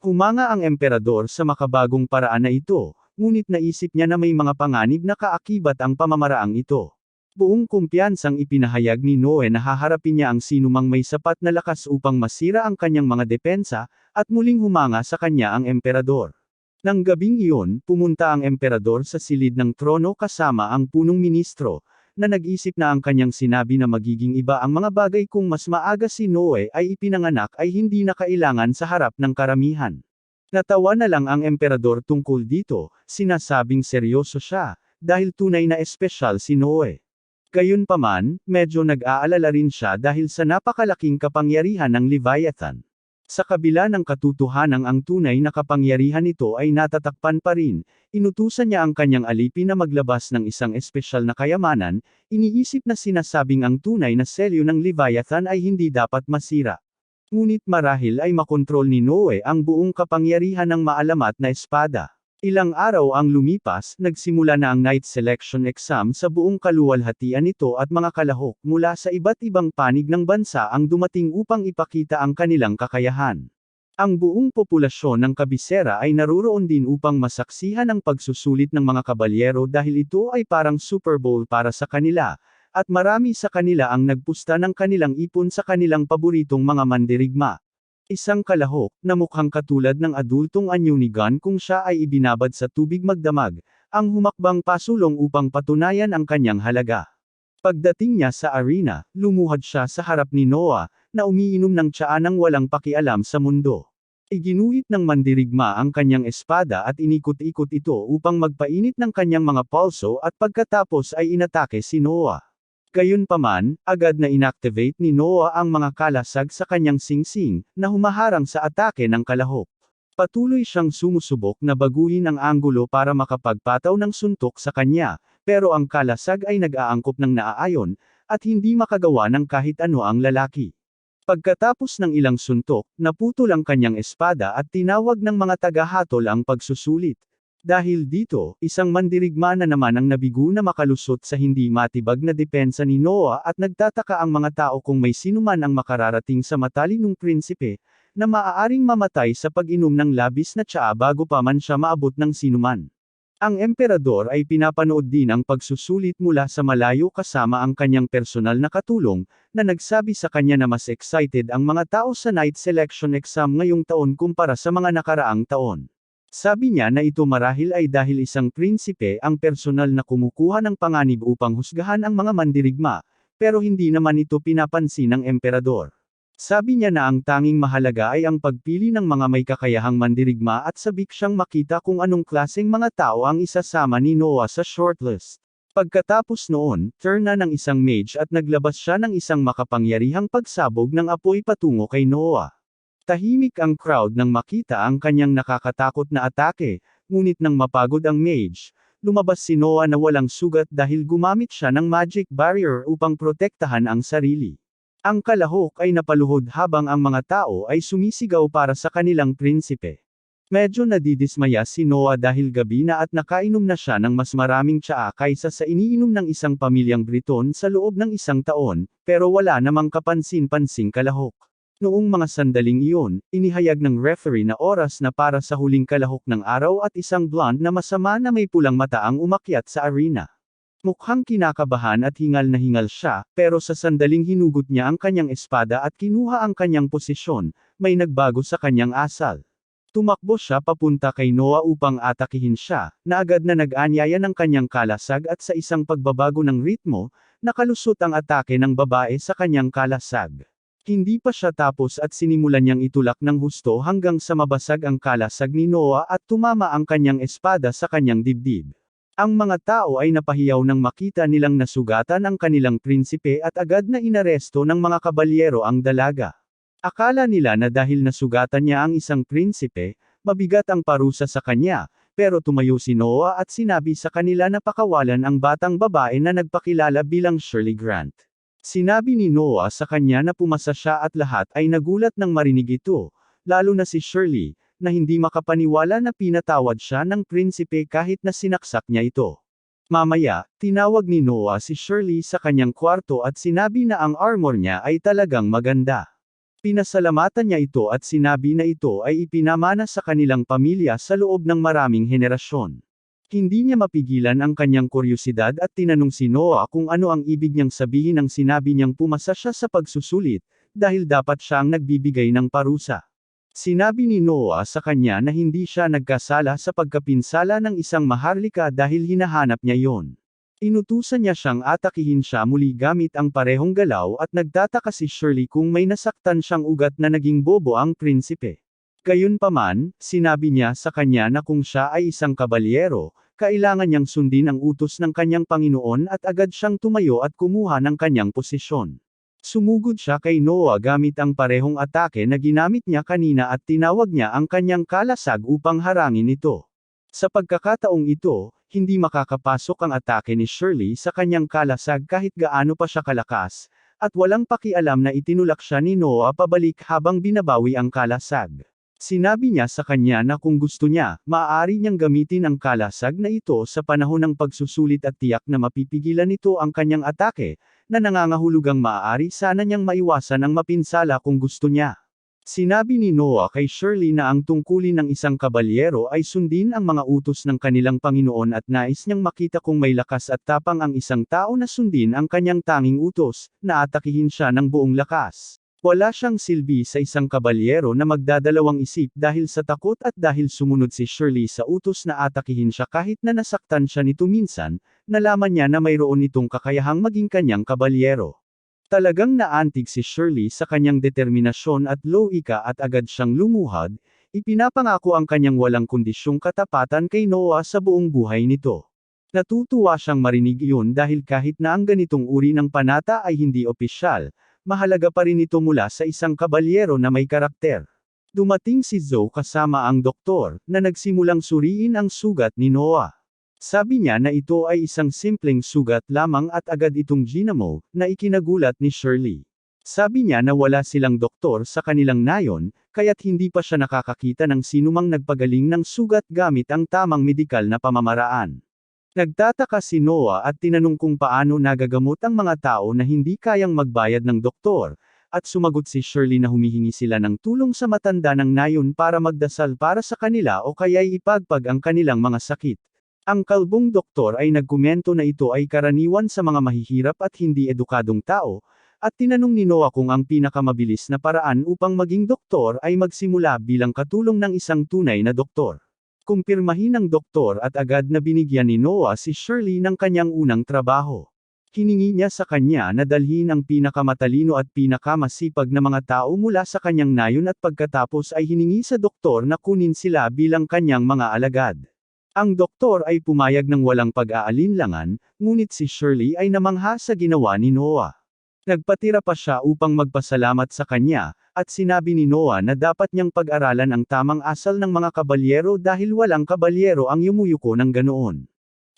Humanga ang emperador sa makabagong paraan na ito, ngunit naisip niya na may mga panganib na kaakibat ang pamamaraang ito. Buong kumpiyansang ipinahayag ni Noe na haharapin niya ang sinumang may sapat na lakas upang masira ang kanyang mga depensa, at muling humanga sa kanya ang emperador. Nang gabing iyon, pumunta ang emperador sa silid ng trono kasama ang punong ministro, na nag-isip na ang kanyang sinabi na magiging iba ang mga bagay kung mas maaga si Noe ay ipinanganak ay hindi na kailangan sa harap ng karamihan. Natawa na lang ang emperador tungkol dito, sinasabing seryoso siya, dahil tunay na espesyal si Noe. Gayunpaman, medyo nag-aalala rin siya dahil sa napakalaking kapangyarihan ng Leviathan. Sa kabila ng katotohanang ang tunay na kapangyarihan nito ay natatakpan pa rin, inutusan niya ang kanyang alipin na maglabas ng isang espesyal na kayamanan, iniisip na sinasabing ang tunay na selyo ng Leviathan ay hindi dapat masira. Ngunit marahil ay makontrol ni Noe ang buong kapangyarihan ng maalamat na espada. Ilang araw ang lumipas, nagsimula na ang night selection exam sa buong kaluwalhatian nito at mga kalahok mula sa iba't ibang panig ng bansa ang dumating upang ipakita ang kanilang kakayahan. Ang buong populasyon ng Kabisera ay naruroon din upang masaksihan ang pagsusulit ng mga kabalyero dahil ito ay parang Super Bowl para sa kanila, at marami sa kanila ang nagpusta ng kanilang ipon sa kanilang paboritong mga mandirigma. Isang kalahok, na mukhang katulad ng adultong anyo ni Gun kung siya ay ibinabad sa tubig magdamag, ang humakbang pasulong upang patunayan ang kanyang halaga. Pagdating niya sa arena, lumuhad siya sa harap ni Noah, na umiinom ng tsaa nang walang pakialam sa mundo. Iginuhit ng mandirigma ang kanyang espada at inikot-ikot ito upang magpainit ng kanyang mga pulso at pagkatapos ay inatake si Noah. Gayunpaman, agad na inactivate ni Noah ang mga kalasag sa kanyang singsing, na humaharang sa atake ng kalahok. Patuloy siyang sumusubok na baguhin ang anggulo para makapagpataw ng suntok sa kanya, pero ang kalasag ay nag-aangkop ng naaayon, at hindi makagawa ng kahit ano ang lalaki. Pagkatapos ng ilang suntok, naputol ang kanyang espada at tinawag ng mga tagahatol ang pagsusulit. Dahil dito, isang mandirigma na naman ang nabigo na makalusot sa hindi matibag na depensa ni Noah at nagtataka ang mga tao kung may sinuman ang makararating sa matalinong prinsipe, na maaaring mamatay sa pag-inom ng labis na tsaa bago pa man siya maabot ng sinuman. Ang emperador ay pinapanood din ang pagsusulit mula sa malayo kasama ang kanyang personal na katulong, na nagsabi sa kanya na mas excited ang mga tao sa night selection exam ngayong taon kumpara sa mga nakaraang taon. Sabi niya na ito marahil ay dahil isang prinsipe ang personal na kumukuha ng panganib upang husgahan ang mga mandirigma, pero hindi naman ito pinapansin ng emperador. Sabi niya na ang tanging mahalaga ay ang pagpili ng mga may kakayahang mandirigma at sabik siyang makita kung anong klaseng mga tao ang isasama ni Noah sa shortlist. Pagkatapos noon, turn na ng isang mage at naglabas siya ng isang makapangyarihang pagsabog ng apoy patungo kay Noah. Tahimik ang crowd nang makita ang kanyang nakakatakot na atake, ngunit nang mapagod ang mage, lumabas si Noah na walang sugat dahil gumamit siya ng magic barrier upang protektahan ang sarili. Ang kalahok ay napaluhod habang ang mga tao ay sumisigaw para sa kanilang prinsipe. Medyo nadidismaya si Noah dahil gabi na at nakainom na siya ng mas maraming tsaa kaysa sa iniinom ng isang pamilyang Briton sa loob ng isang taon, pero wala namang kapansin-pansing kalahok. Noong mga sandaling iyon, inihayag ng referee na oras na para sa huling kalahok ng araw at isang blonde na masama na may pulang mata ang umakyat sa arena. Mukhang kinakabahan at hingal na hingal siya, pero sa sandaling hinugot niya ang kanyang espada at kinuha ang kanyang posisyon, may nagbago sa kanyang asal. Tumakbo siya papunta kay Noah upang atakihin siya, na agad na nag-anyaya ng kanyang kalasag at sa isang pagbabago ng ritmo, nakalusot ang atake ng babae sa kanyang kalasag. Hindi pa siya tapos at sinimulan niyang itulak ng husto hanggang sa mabasag ang kalasag ni Noah at tumama ang kanyang espada sa kanyang dibdib. Ang mga tao ay napahiyaw nang makita nilang nasugatan ang kanilang prinsipe at agad na inaresto ng mga kabalyero ang dalaga. Akala nila na dahil nasugatan niya ang isang prinsipe, mabigat ang parusa sa kanya, pero tumayo si Noah at sinabi sa kanila na pakawalan ang batang babae na nagpakilala bilang Shirley Grant. Sinabi ni Noah sa kanya na pumasa siya at lahat ay nagulat nang marinig ito, lalo na si Shirley, na hindi makapaniwala na pinatawad siya ng prinsipe kahit na sinaksak niya ito. Mamaya, tinawag ni Noah si Shirley sa kanyang kwarto at sinabi na ang armor niya ay talagang maganda. Pinasalamatan niya ito at sinabi na ito ay ipinamana sa kanilang pamilya sa loob ng maraming henerasyon. Hindi niya mapigilan ang kanyang kuryosidad at tinanong si Noah kung ano ang ibig niyang sabihin ng sinabi niyang pumasa siya sa pagsusulit, dahil dapat siya ang nagbibigay ng parusa. Sinabi ni Noah sa kanya na hindi siya nagkasala sa pagkapinsala ng isang maharlika dahil hinahanap niya yon. Inutusan niya siyang atakihin siya muli gamit ang parehong galaw at nagtataka si Shirley kung may nasaktan siyang ugat na naging bobo ang prinsipe. Gayunpaman, sinabi niya sa kanya na kung siya ay isang kabalyero, kailangan niyang sundin ang utos ng kanyang Panginoon at agad siyang tumayo at kumuha ng kanyang posisyon. Sumugod siya kay Noah gamit ang parehong atake na ginamit niya kanina at tinawag niya ang kanyang kalasag upang harangin ito. Sa pagkakataong ito, hindi makakapasok ang atake ni Shirley sa kanyang kalasag kahit gaano pa siya kalakas, at walang pakialam na itinulak siya ni Noah pabalik habang binabawi ang kalasag. Sinabi niya sa kanya na kung gusto niya, maaari niyang gamitin ang kalasag na ito sa panahon ng pagsusulit at tiyak na mapipigilan nito ang kanyang atake, na nangangahulugang maaari sana niyang maiwasan ang mapinsala kung gusto niya. Sinabi ni Noah kay Shirley na ang tungkulin ng isang kabalyero ay sundin ang mga utos ng kanilang Panginoon at nais niyang makita kung may lakas at tapang ang isang tao na sundin ang kanyang tanging utos, na atakihin siya ng buong lakas. Wala siyang silbi sa isang kabalyero na magdadalawang isip dahil sa takot at dahil sumunod si Shirley sa utos na atakihin siya kahit na nasaktan siya nito minsan, nalaman niya na mayroon itong kakayahang maging kanyang kabalyero. Talagang naantig si Shirley sa kanyang determinasyon at loika at agad siyang lumuhad, ipinapangako ang kanyang walang kondisyong katapatan kay Noah sa buong buhay nito. Natutuwa siyang marinig iyon dahil kahit na ang ganitong uri ng panata ay hindi opisyal, mahalaga pa rin ito mula sa isang kabalyero na may karakter. Dumating si Zoe kasama ang doktor, na nagsimulang suriin ang sugat ni Noah. Sabi niya na ito ay isang simpleng sugat lamang at agad itong ginamo, na ikinagulat ni Shirley. Sabi niya na wala silang doktor sa kanilang nayon, kaya't hindi pa siya nakakakita ng sinumang nagpagaling ng sugat gamit ang tamang medikal na pamamaraan. Nagtataka si Noah at tinanong kung paano nagagamot ang mga tao na hindi kayang magbayad ng doktor, at sumagot si Shirley na humihingi sila ng tulong sa matanda ng nayon para magdasal para sa kanila o kaya'y ipagpag ang kanilang mga sakit. Ang kalbong doktor ay nagkomento na ito ay karaniwan sa mga mahihirap at hindi edukadong tao, at tinanong ni Noah kung ang pinakamabilis na paraan upang maging doktor ay magsimula bilang katulong ng isang tunay na doktor. Kumpirmahin ng doktor at agad na binigyan ni Noah si Shirley ng kanyang unang trabaho. Hiningi niya sa kanya na dalhin ang pinakamatalino at pinakamasipag na mga tao mula sa kanyang nayon at pagkatapos ay hiningi sa doktor na kunin sila bilang kanyang mga alagad. Ang doktor ay pumayag ng walang pag-aalinlangan, ngunit si Shirley ay namangha sa ginawa ni Noah. Nagpatira pa siya upang magpasalamat sa kanya, at sinabi ni Noah na dapat niyang pag-aralan ang tamang asal ng mga kabalyero dahil walang kabalyero ang yumuyuko ng ganoon.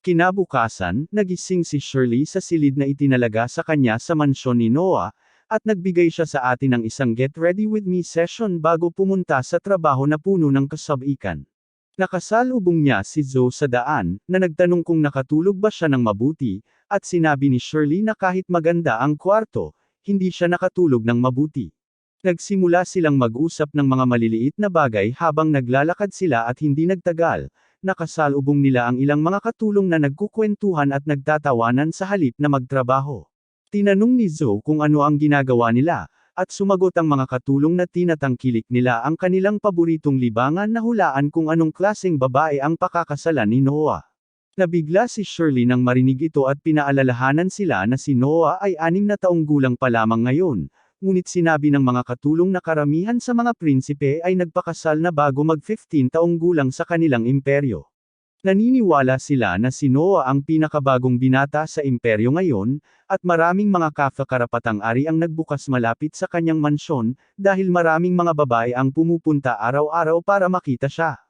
Kinabukasan, nagising si Shirley sa silid na itinalaga sa kanya sa mansyon ni Noah, at nagbigay siya sa atin ng isang get ready with me session bago pumunta sa trabaho na puno ng kasabikan. Nakasalubong niya si Zoe sa daan, na nagtanong kung nakatulog ba siya ng mabuti, at sinabi ni Shirley na kahit maganda ang kwarto, hindi siya nakatulog ng mabuti. Nagsimula silang mag-usap ng mga maliliit na bagay habang naglalakad sila at hindi nagtagal, nakasalubong nila ang ilang mga katulong na nagkukwentuhan at nagtatawanan sa halip na magtrabaho. Tinanong ni Zoe kung ano ang ginagawa nila, at sumagot ang mga katulong na tinatangkilik nila ang kanilang paboritong libangan na hulaan kung anong klaseng babae ang pakakasalan ni Noah. Nabigla si Shirley nang marinig ito at pinaalalahanan sila na si Noah ay 6 na taong gulang pa lamang ngayon, ngunit sinabi ng mga katulong na karamihan sa mga prinsipe ay nagpakasal na bago mag-15 taong gulang sa kanilang imperyo. Naniniwala sila na si Noah ang pinakabagong binata sa imperyo ngayon, at maraming mga kafa-karapatang ari ang nagbukas malapit sa kanyang mansyon, dahil maraming mga babae ang pumupunta araw-araw para makita siya.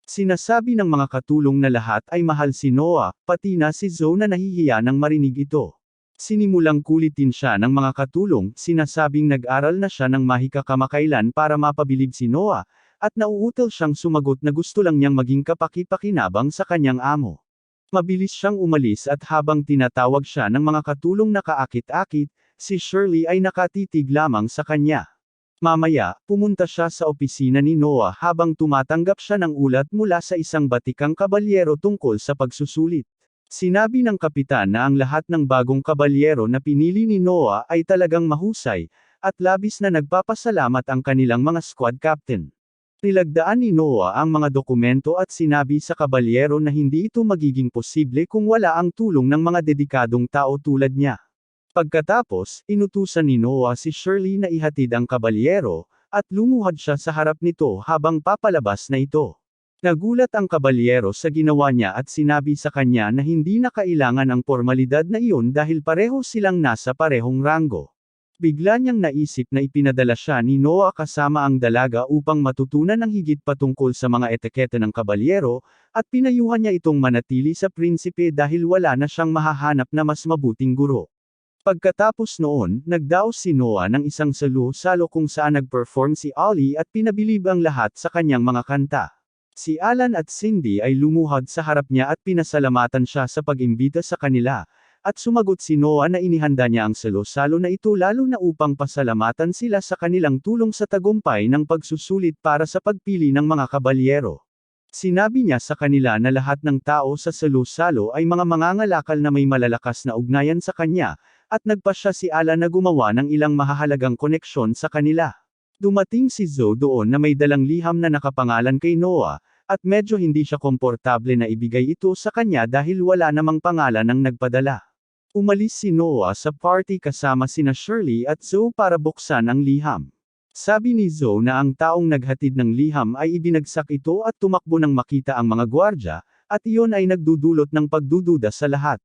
Sinasabi ng mga katulong na lahat ay mahal si Noah, pati na si Zoe na nahihiya nang marinig ito. Sinimulang kulitin siya ng mga katulong, sinasabing nag-aral na siya ng mahika kamakailan para mapabilib si Noah, at nauutal siyang sumagot na gusto lang niyang maging kapaki-pakinabang sa kanyang amo. Mabilis siyang umalis at habang tinatawag siya ng mga katulong na kaakit-akit, si Shirley ay nakatitig lamang sa kanya. Mamaya, pumunta siya sa opisina ni Noah habang tumatanggap siya ng ulat mula sa isang batikang kabalyero tungkol sa pagsusulit. Sinabi ng kapitan na ang lahat ng bagong kabalyero na pinili ni Noah ay talagang mahusay, at labis na nagpapasalamat ang kanilang mga squad captain. Nilagdaan ni Noah ang mga dokumento at sinabi sa kabalyero na hindi ito magiging posible kung wala ang tulong ng mga dedikadong tao tulad niya. Pagkatapos, inutusan ni Noah si Shirley na ihatid ang kabalyero, at lumuhad siya sa harap nito habang papalabas na ito. Nagulat ang kabalyero sa ginawa niya at sinabi sa kanya na hindi na kailangan ang formalidad na iyon dahil pareho silang nasa parehong ranggo. Bigla niyang naisip na ipinadala siya ni Noah kasama ang dalaga upang matutunan ng higit patungkol sa mga etiketa ng kabalyero, at pinayuhan niya itong manatili sa prinsipe dahil wala na siyang mahahanap na mas mabuting guro. Pagkatapos noon, nagdaos si Noah ng isang salo-salo kung saan nag-perform si Ollie at pinabilib ang lahat sa kanyang mga kanta. Si Alan at Cindy ay lumuhad sa harap niya at pinasalamatan siya sa pag-imbita sa kanila, at sumagot si Noah na inihanda niya ang salo-salo na ito lalo na upang pasalamatan sila sa kanilang tulong sa tagumpay ng pagsusulit para sa pagpili ng mga kabalyero. Sinabi niya sa kanila na lahat ng tao sa salo-salo ay mga mangangalakal na may malalakas na ugnayan sa kanya, at nagpasya si Alan na gumawa ng ilang mahahalagang koneksyon sa kanila. Dumating si Zoe doon na may dalang liham na nakapangalan kay Noah, at medyo hindi siya komportable na ibigay ito sa kanya dahil wala namang pangalan ng nagpadala. Umalis si Noah sa party kasama sina Shirley at Zoe para buksan ang liham. Sabi ni Zoe na ang taong naghatid ng liham ay ibinagsak ito at tumakbo nang makita ang mga gwardya, at iyon ay nagdudulot ng pagdududa sa lahat.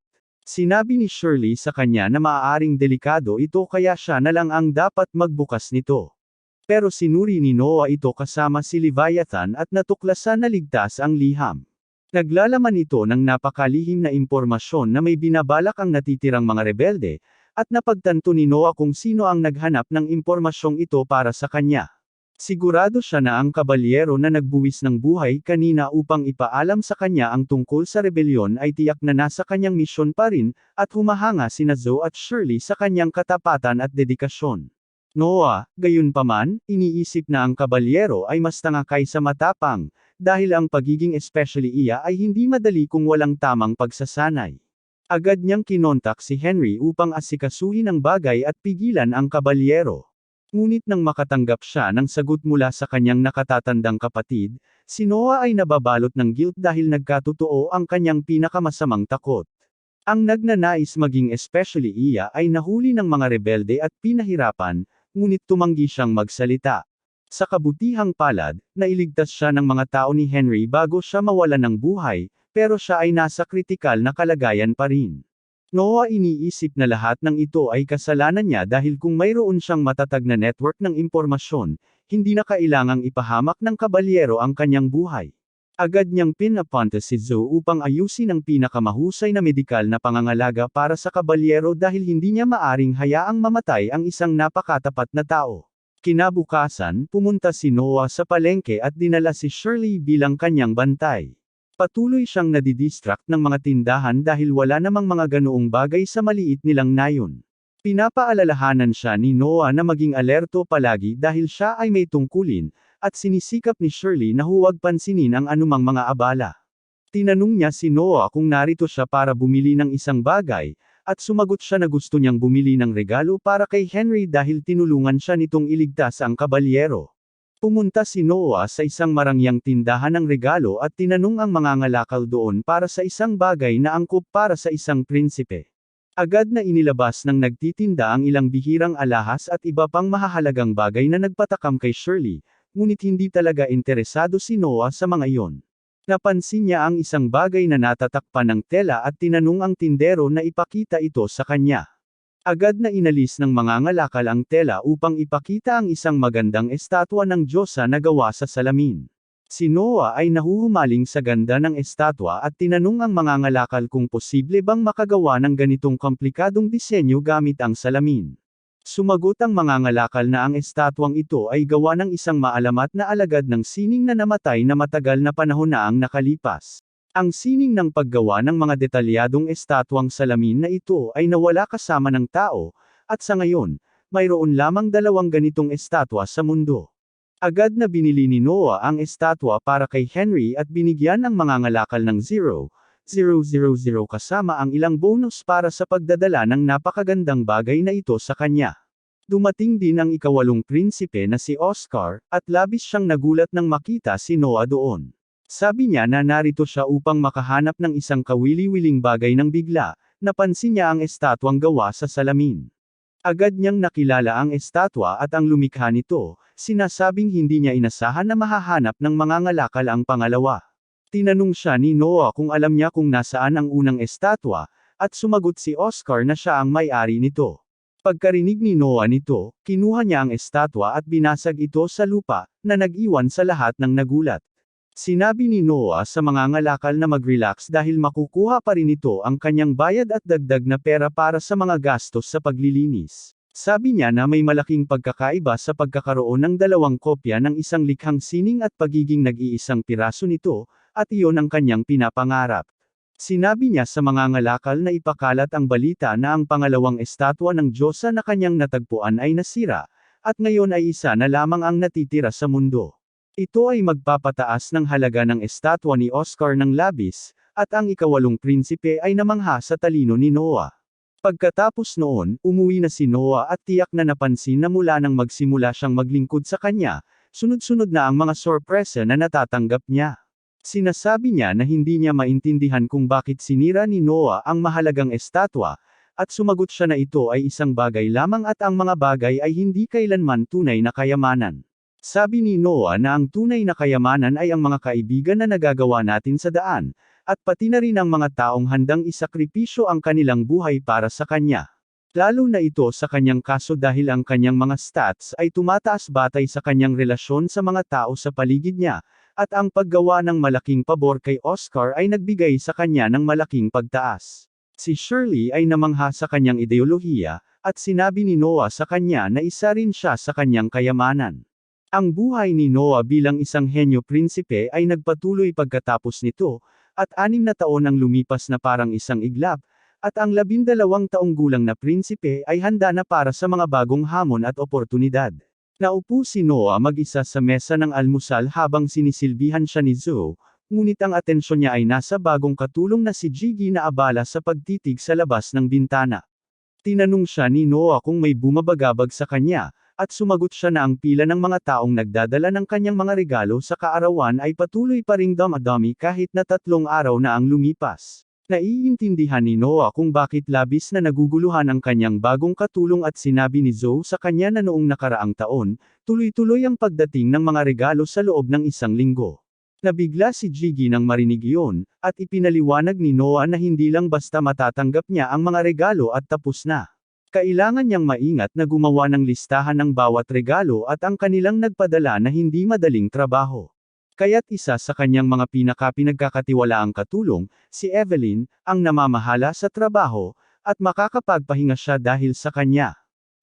Sinabi ni Shirley sa kanya na maaaring delikado ito kaya siya na lang ang dapat magbukas nito. Pero sinuri ni Noah ito kasama si Leviathan at natuklasan na ligtas ang liham. Naglalaman ito ng napakalihim na impormasyon na may binabalak ang natitirang mga rebelde, at napagtanto ni Noah kung sino ang naghanap ng impormasyong ito para sa kanya. Sigurado siya na ang kabalyero na nagbuwis ng buhay kanina upang ipaalam sa kanya ang tungkol sa rebelyon ay tiyak na nasa kanyang misyon pa rin, at humahanga sina Zoe at Shirley sa kanyang katapatan at dedikasyon. Noah, gayunpaman, iniisip na ang kabalyero ay mas tanga kaysa matapang, dahil ang pagiging especially iya ay hindi madali kung walang tamang pagsasanay. Agad niyang kinontak si Henry upang asikasuhin ang bagay at pigilan ang kabalyero. Ngunit nang makatanggap siya ng sagot mula sa kanyang nakatatandang kapatid, si Noah ay nababalot ng guilt dahil nagkatotoo ang kanyang pinakamasamang takot. Ang nagnanais maging especially iya ay nahuli ng mga rebelde at pinahirapan, ngunit tumanggi siyang magsalita. Sa kabutihang palad, nailigtas siya ng mga tao ni Henry bago siya mawalan ng buhay, pero siya ay nasa kritikal na kalagayan pa rin. Noah iniisip na lahat ng ito ay kasalanan niya dahil kung mayroon siyang matatag na network ng impormasyon, hindi na kailangang ipahamak ng kabalyero ang kanyang buhay. Agad niyang pinapunta si Zoe upang ayusin ang pinakamahusay na medikal na pangangalaga para sa kabalyero dahil hindi niya maaring hayaang mamatay ang isang napakatapat na tao. Kinabukasan, pumunta si Noah sa palengke at dinala si Shirley bilang kanyang bantay. Patuloy siyang nadidistract ng mga tindahan dahil wala namang mga ganoong bagay sa maliit nilang nayon. Pinapaalalahanan siya ni Noah na maging alerto palagi dahil siya ay may tungkulin, at sinisikap ni Shirley na huwag pansinin ang anumang mga abala. Tinanong niya si Noah kung narito siya para bumili ng isang bagay, at sumagot siya na gusto niyang bumili ng regalo para kay Henry dahil tinulungan siya nitong iligtas ang kabalyero. Pumunta si Noah sa isang marangyang tindahan ng regalo at tinanong ang mangangalakal doon para sa isang bagay na angkop para sa isang prinsipe. Agad na inilabas ng nagtitinda ang ilang bihirang alahas at iba pang mahahalagang bagay na nagpatakam kay Shirley, ngunit hindi talaga interesado si Noah sa mga iyon. Napansin niya ang isang bagay na natatakpan ng tela at tinanong ang tindero na ipakita ito sa kanya. Agad na inalis ng mangangalakal ang tela upang ipakita ang isang magandang estatwa ng Diyosa na gawa sa salamin. Si Noah ay nahuhumaling sa ganda ng estatwa at tinanong ang mangangalakal kung posible bang makagawa ng ganitong komplikadong disenyo gamit ang salamin. Sumagot ang mangangalakal na ang estatwang ito ay gawa ng isang maalamat na alagad ng sining na namatay na matagal na panahon na ang nakalipas. Ang sining ng paggawa ng mga detalyadong estatwang salamin na ito ay nawala kasama ng tao, at sa ngayon, mayroon lamang 2 ganitong estatwa sa mundo. Agad na binili ni Noah ang estatwa para kay Henry at binigyan ang mangangalakal ng 0,000 kasama ang ilang bonus para sa pagdadala ng napakagandang bagay na ito sa kanya. Dumating din ang ika-8 prinsipe na si Oscar, at labis siyang nagulat nang makita si Noah doon. Sabi niya na narito siya upang makahanap ng isang kawili-wiling bagay ng bigla, napansin niya ang estatwang gawa sa salamin. Agad niyang nakilala ang estatwa at ang lumikha nito, sinasabing hindi niya inasahan na mahahanap ng mangangalakal ang pangalawa. Tinanong siya ni Noah kung alam niya kung nasaan ang unang estatwa, at sumagot si Oscar na siya ang may-ari nito. Pagkarinig ni Noah nito, kinuha niya ang estatwa at binasag ito sa lupa, na nag-iwan sa lahat ng nagulat. Sinabi ni Noah sa mangangalakal na mag-relax dahil makukuha pa rin ito ang kanyang bayad at dagdag na pera para sa mga gastos sa paglilinis. Sabi niya na may malaking pagkakaiba sa pagkakaroon ng 2 kopya ng isang likhang sining at pagiging nag-iisang piraso nito, at iyon ang kanyang pinapangarap. Sinabi niya sa mangangalakal na ipakalat ang balita na ang pangalawang estatwa ng Diyosa na kanyang natagpuan ay nasira, at ngayon ay isa na lamang ang natitira sa mundo. Ito ay magpapataas ng halaga ng estatwa ni Oscar ng labis, at ang ika-8 prinsipe ay namangha sa talino ni Noah. Pagkatapos noon, umuwi na si Noah at tiyak na napansin na mula nang magsimula siyang maglingkod sa kanya, sunod-sunod na ang mga sorpresa na natatanggap niya. Sinasabi niya na hindi niya maintindihan kung bakit sinira ni Noah ang mahalagang estatwa, at sumagot siya na ito ay isang bagay lamang at ang mga bagay ay hindi kailanman tunay na kayamanan. Sabi ni Noah na ang tunay na kayamanan ay ang mga kaibigan na nagagawa natin sa daan, at pati na rin ang mga taong handang isakripisyo ang kanilang buhay para sa kanya. Lalo na ito sa kanyang kaso dahil ang kanyang mga stats ay tumataas batay sa kanyang relasyon sa mga tao sa paligid niya, at ang paggawa ng malaking pabor kay Oscar ay nagbigay sa kanya ng malaking pagtaas. Si Shirley ay namangha sa kanyang ideolohiya, at sinabi ni Noah sa kanya na isa rin siya sa kanyang kayamanan. Ang buhay ni Noah bilang isang henyo prinsipe ay nagpatuloy pagkatapos nito, at 6 na taon ang lumipas na parang isang iglap, at ang 12 taong gulang na prinsipe ay handa na para sa mga bagong hamon at oportunidad. Naupo si Noah mag-isa sa mesa ng almusal habang sinisilbihan siya ni Zoe, ngunit ang atensyon niya ay nasa bagong katulong na si Gigi na abala sa pagtitig sa labas ng bintana. Tinanong siya ni Noah kung may bumabagabag sa kanya, at sumagot siya na ang pila ng mga taong nagdadala ng kanyang mga regalo sa kaarawan ay patuloy pa ring dumadami kahit na 3 araw na ang lumipas. Naiintindihan ni Noah kung bakit labis na naguguluhan ang kanyang bagong katulong at sinabi ni Zoe sa kanya na noong nakaraang taon, tuloy-tuloy ang pagdating ng mga regalo sa loob ng 1 linggo. Nabigla si Gigi nang marinig iyon, at ipinaliwanag ni Noah na hindi lang basta matatanggap niya ang mga regalo at tapos na. Kailangan niyang maingat na gumawa ng listahan ng bawat regalo at ang kanilang nagpadala na hindi madaling trabaho. Kaya't isa sa kanyang mga pinagkakatiwalaang katulong, si Evelyn, ang namamahala sa trabaho, at makakapagpahinga siya dahil sa kanya.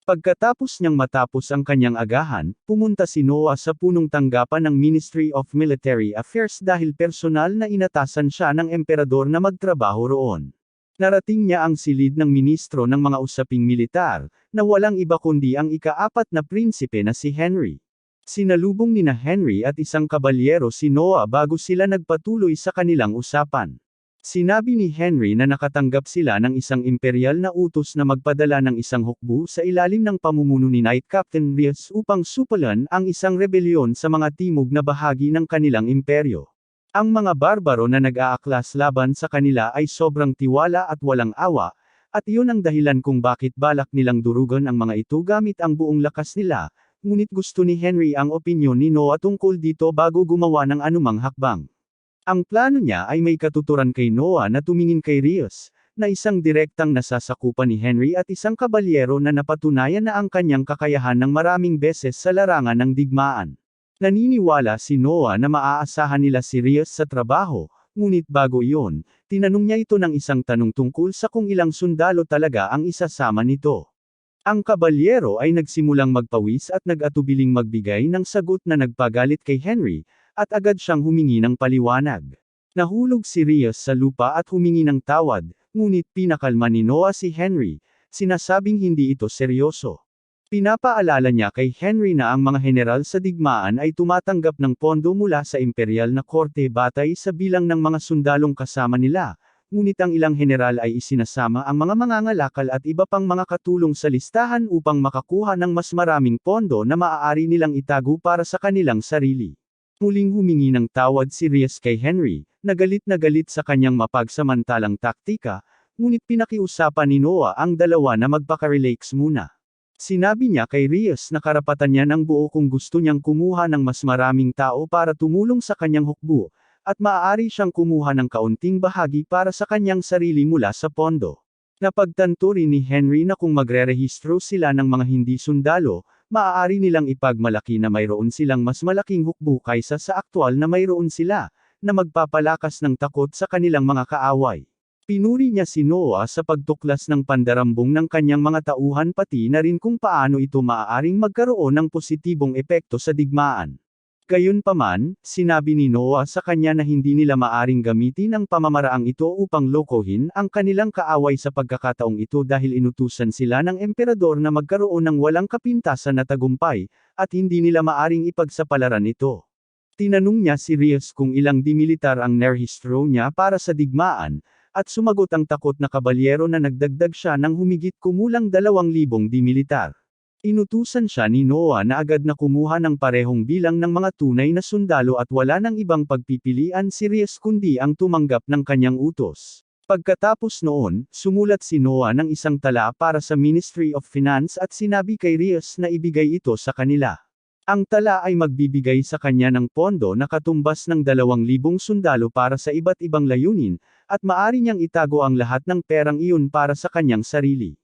Pagkatapos niyang matapos ang kanyang agahan, pumunta si Noah sa punong tanggapan ng Ministry of Military Affairs dahil personal na inatasan siya ng emperador na magtrabaho roon. Narating niya ang silid ng ministro ng mga usaping militar, na walang iba kundi ang ika-4 na prinsipe na si Henry. Sinalubong nina Henry at isang kabalyero si Noah bago sila nagpatuloy sa kanilang usapan. Sinabi ni Henry na nakatanggap sila ng isang imperial na utos na magpadala ng isang hukbo sa ilalim ng pamumuno ni Knight Captain Rhys upang supalan ang isang rebelyon sa mga timog na bahagi ng kanilang imperyo. Ang mga barbaro na nag-aaklas laban sa kanila ay sobrang tiwala at walang awa, at iyon ang dahilan kung bakit balak nilang durugan ang mga ito gamit ang buong lakas nila, ngunit gusto ni Henry ang opinyon ni Noah tungkol dito bago gumawa ng anumang hakbang. Ang plano niya ay may katuturan kay Noah na tumingin kay Rhys, na isang direktang nasasakupan ni Henry at isang kabalyero na napatunayan na ang kanyang kakayahan ng maraming beses sa larangan ng digmaan. Naniniwala si Noah na maaasahan nila si Rhys sa trabaho, ngunit bago iyon, tinanong niya ito ng isang tanong tungkol sa kung ilang sundalo talaga ang isasama nito. Ang kabalyero ay nagsimulang magpawis at nag-atubiling magbigay ng sagot na nagpagalit kay Henry, at agad siyang humingi ng paliwanag. Nahulog si Rhys sa lupa at humingi ng tawad, ngunit pinakalma ni Noah si Henry, sinasabing hindi ito seryoso. Pinapaalala niya kay Henry na ang mga general sa digmaan ay tumatanggap ng pondo mula sa imperial na korte batay sa bilang ng mga sundalong kasama nila, ngunit ang ilang general ay isinasama ang mga mangangalakal at iba pang mga katulong sa listahan upang makakuha ng mas maraming pondo na maaari nilang itago para sa kanilang sarili. Muling humingi ng tawad si Rhys kay Henry, na galit sa kanyang mapagsamantalang taktika, ngunit pinakiusapan ni Noah ang dalawa na magpaka-relax muna. Sinabi niya kay Rhys na karapatan niya ng buo kung gusto niyang kumuha ng mas maraming tao para tumulong sa kanyang hukbo, at maaari siyang kumuha ng kaunting bahagi para sa kanyang sarili mula sa pondo. Napagtanto rin ni Henry na kung magrerehistro sila ng mga hindi sundalo, maaari nilang ipagmalaki na mayroon silang mas malaking hukbo kaysa sa aktwal na mayroon sila, na magpapalakas ng takot sa kanilang mga kaaway. Pinuri niya si Noah sa pagtuklas ng pandarambong ng kanyang mga tauhan pati na rin kung paano ito maaaring magkaroon ng positibong epekto sa digmaan. Gayunpaman, sinabi ni Noah sa kanya na hindi nila maaring gamitin ang pamamaraang ito upang lokohin ang kanilang kaaway sa pagkakataong ito dahil inutusan sila ng emperador na magkaroon ng walang kapintasan na tagumpay, at hindi nila maaring ipagsapalaran ito. Tinanong niya si Rhys kung ilang dimilitar ang nerehistro niya para sa digmaan, at sumagot ang takot na kabalyero na nagdagdag siya ng humigit kumulang 2,000 dimilitar. Inutusan siya ni Noah na agad na kumuha ng parehong bilang ng mga tunay na sundalo at wala nang ibang pagpipilian si Rhys kundi ang tumanggap ng kanyang utos. Pagkatapos noon, sumulat si Noah ng isang tala para sa Ministry of Finance at sinabi kay Rhys na ibigay ito sa kanila. Ang tala ay magbibigay sa kanya ng pondo na katumbas ng 2,000 sundalo para sa iba't ibang layunin, at maaari niyang itago ang lahat ng perang iyon para sa kanyang sarili.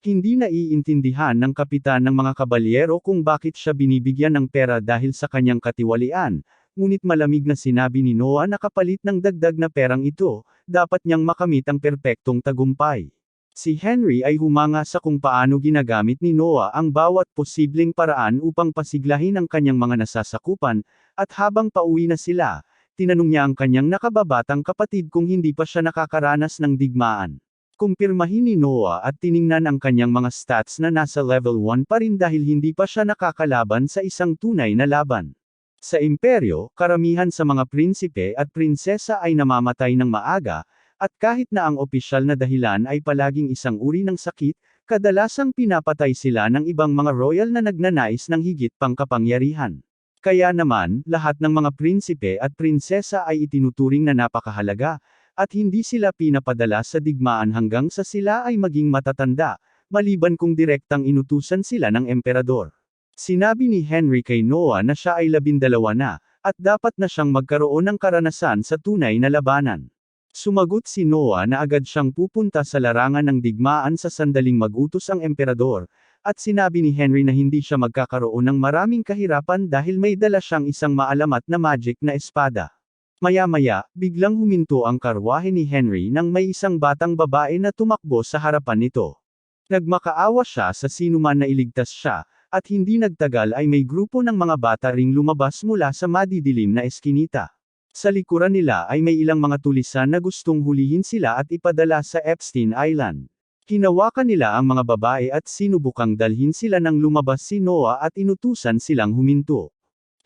Hindi naiintindihan ng kapitan ng mga kabalyero kung bakit siya binibigyan ng pera dahil sa kanyang katiwalian, ngunit malamig na sinabi ni Noah na kapalit ng dagdag na perang ito, dapat niyang makamit ang perpektong tagumpay. Si Henry ay humanga sa kung paano ginagamit ni Noah ang bawat posibleng paraan upang pasiglahin ang kanyang mga nasasakupan, at habang pauwi na sila, tinanong niya ang kanyang nakababatang kapatid kung hindi pa siya nakakaranas ng digmaan. Kumpirmahin ni Noah at tiningnan ang kanyang mga stats na nasa level 1 pa rin dahil hindi pa siya nakakalaban sa isang tunay na laban. Sa imperyo, karamihan sa mga prinsipe at prinsesa ay namamatay ng maaga, at kahit na ang opisyal na dahilan ay palaging isang uri ng sakit, kadalasang pinapatay sila ng ibang mga royal na nagnanais ng higit pang kapangyarihan. Kaya naman, lahat ng mga prinsipe at prinsesa ay itinuturing na napakahalaga, at hindi sila pinapadala sa digmaan hanggang sa sila ay maging matatanda, maliban kung direktang inutusan sila ng emperador. Sinabi ni Henry kay Noah na siya ay 12 na, at dapat na siyang magkaroon ng karanasan sa tunay na labanan. Sumagot si Noah na agad siyang pupunta sa larangan ng digmaan sa sandaling mag-utos ang emperador, at sinabi ni Henry na hindi siya magkakaroon ng maraming kahirapan dahil may dala siyang isang maalamat na magic na espada. Maya-maya, biglang huminto ang karwahe ni Henry nang may isang batang babae na tumakbo sa harapan nito. Nagmakaawa siya sa sinuman na iligtas siya, at hindi nagtagal ay may grupo ng mga bata ring lumabas mula sa madidilim na eskinita. Sa likuran nila ay may ilang mga tulisan na gustong hulihin sila at ipadala sa Epstein Island. Hinawakan nila ang mga babae at sinubukang dalhin sila nang lumabas si Noah at inutusan silang huminto.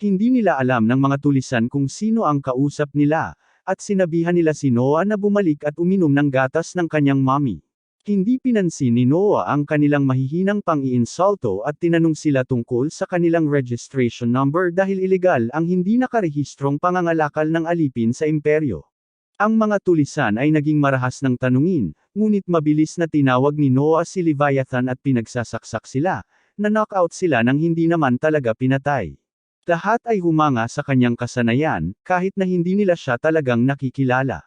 Hindi nila alam ng mga tulisan kung sino ang kausap nila, at sinabihan nila si Noah na bumalik at uminom ng gatas ng kanyang mommy. Hindi pinansin ni Noah ang kanilang mahihinang pang-iinsulto at tinanong sila tungkol sa kanilang registration number dahil ilegal ang hindi nakarehistrong pangangalakal ng alipin sa imperyo. Ang mga tulisan ay naging marahas ng tanungin, ngunit mabilis na tinawag ni Noah si Leviathan at pinagsasaksak sila, na knockout sila nang hindi naman talaga pinatay. Lahat ay humanga sa kanyang kasanayan, kahit na hindi nila siya talagang nakikilala.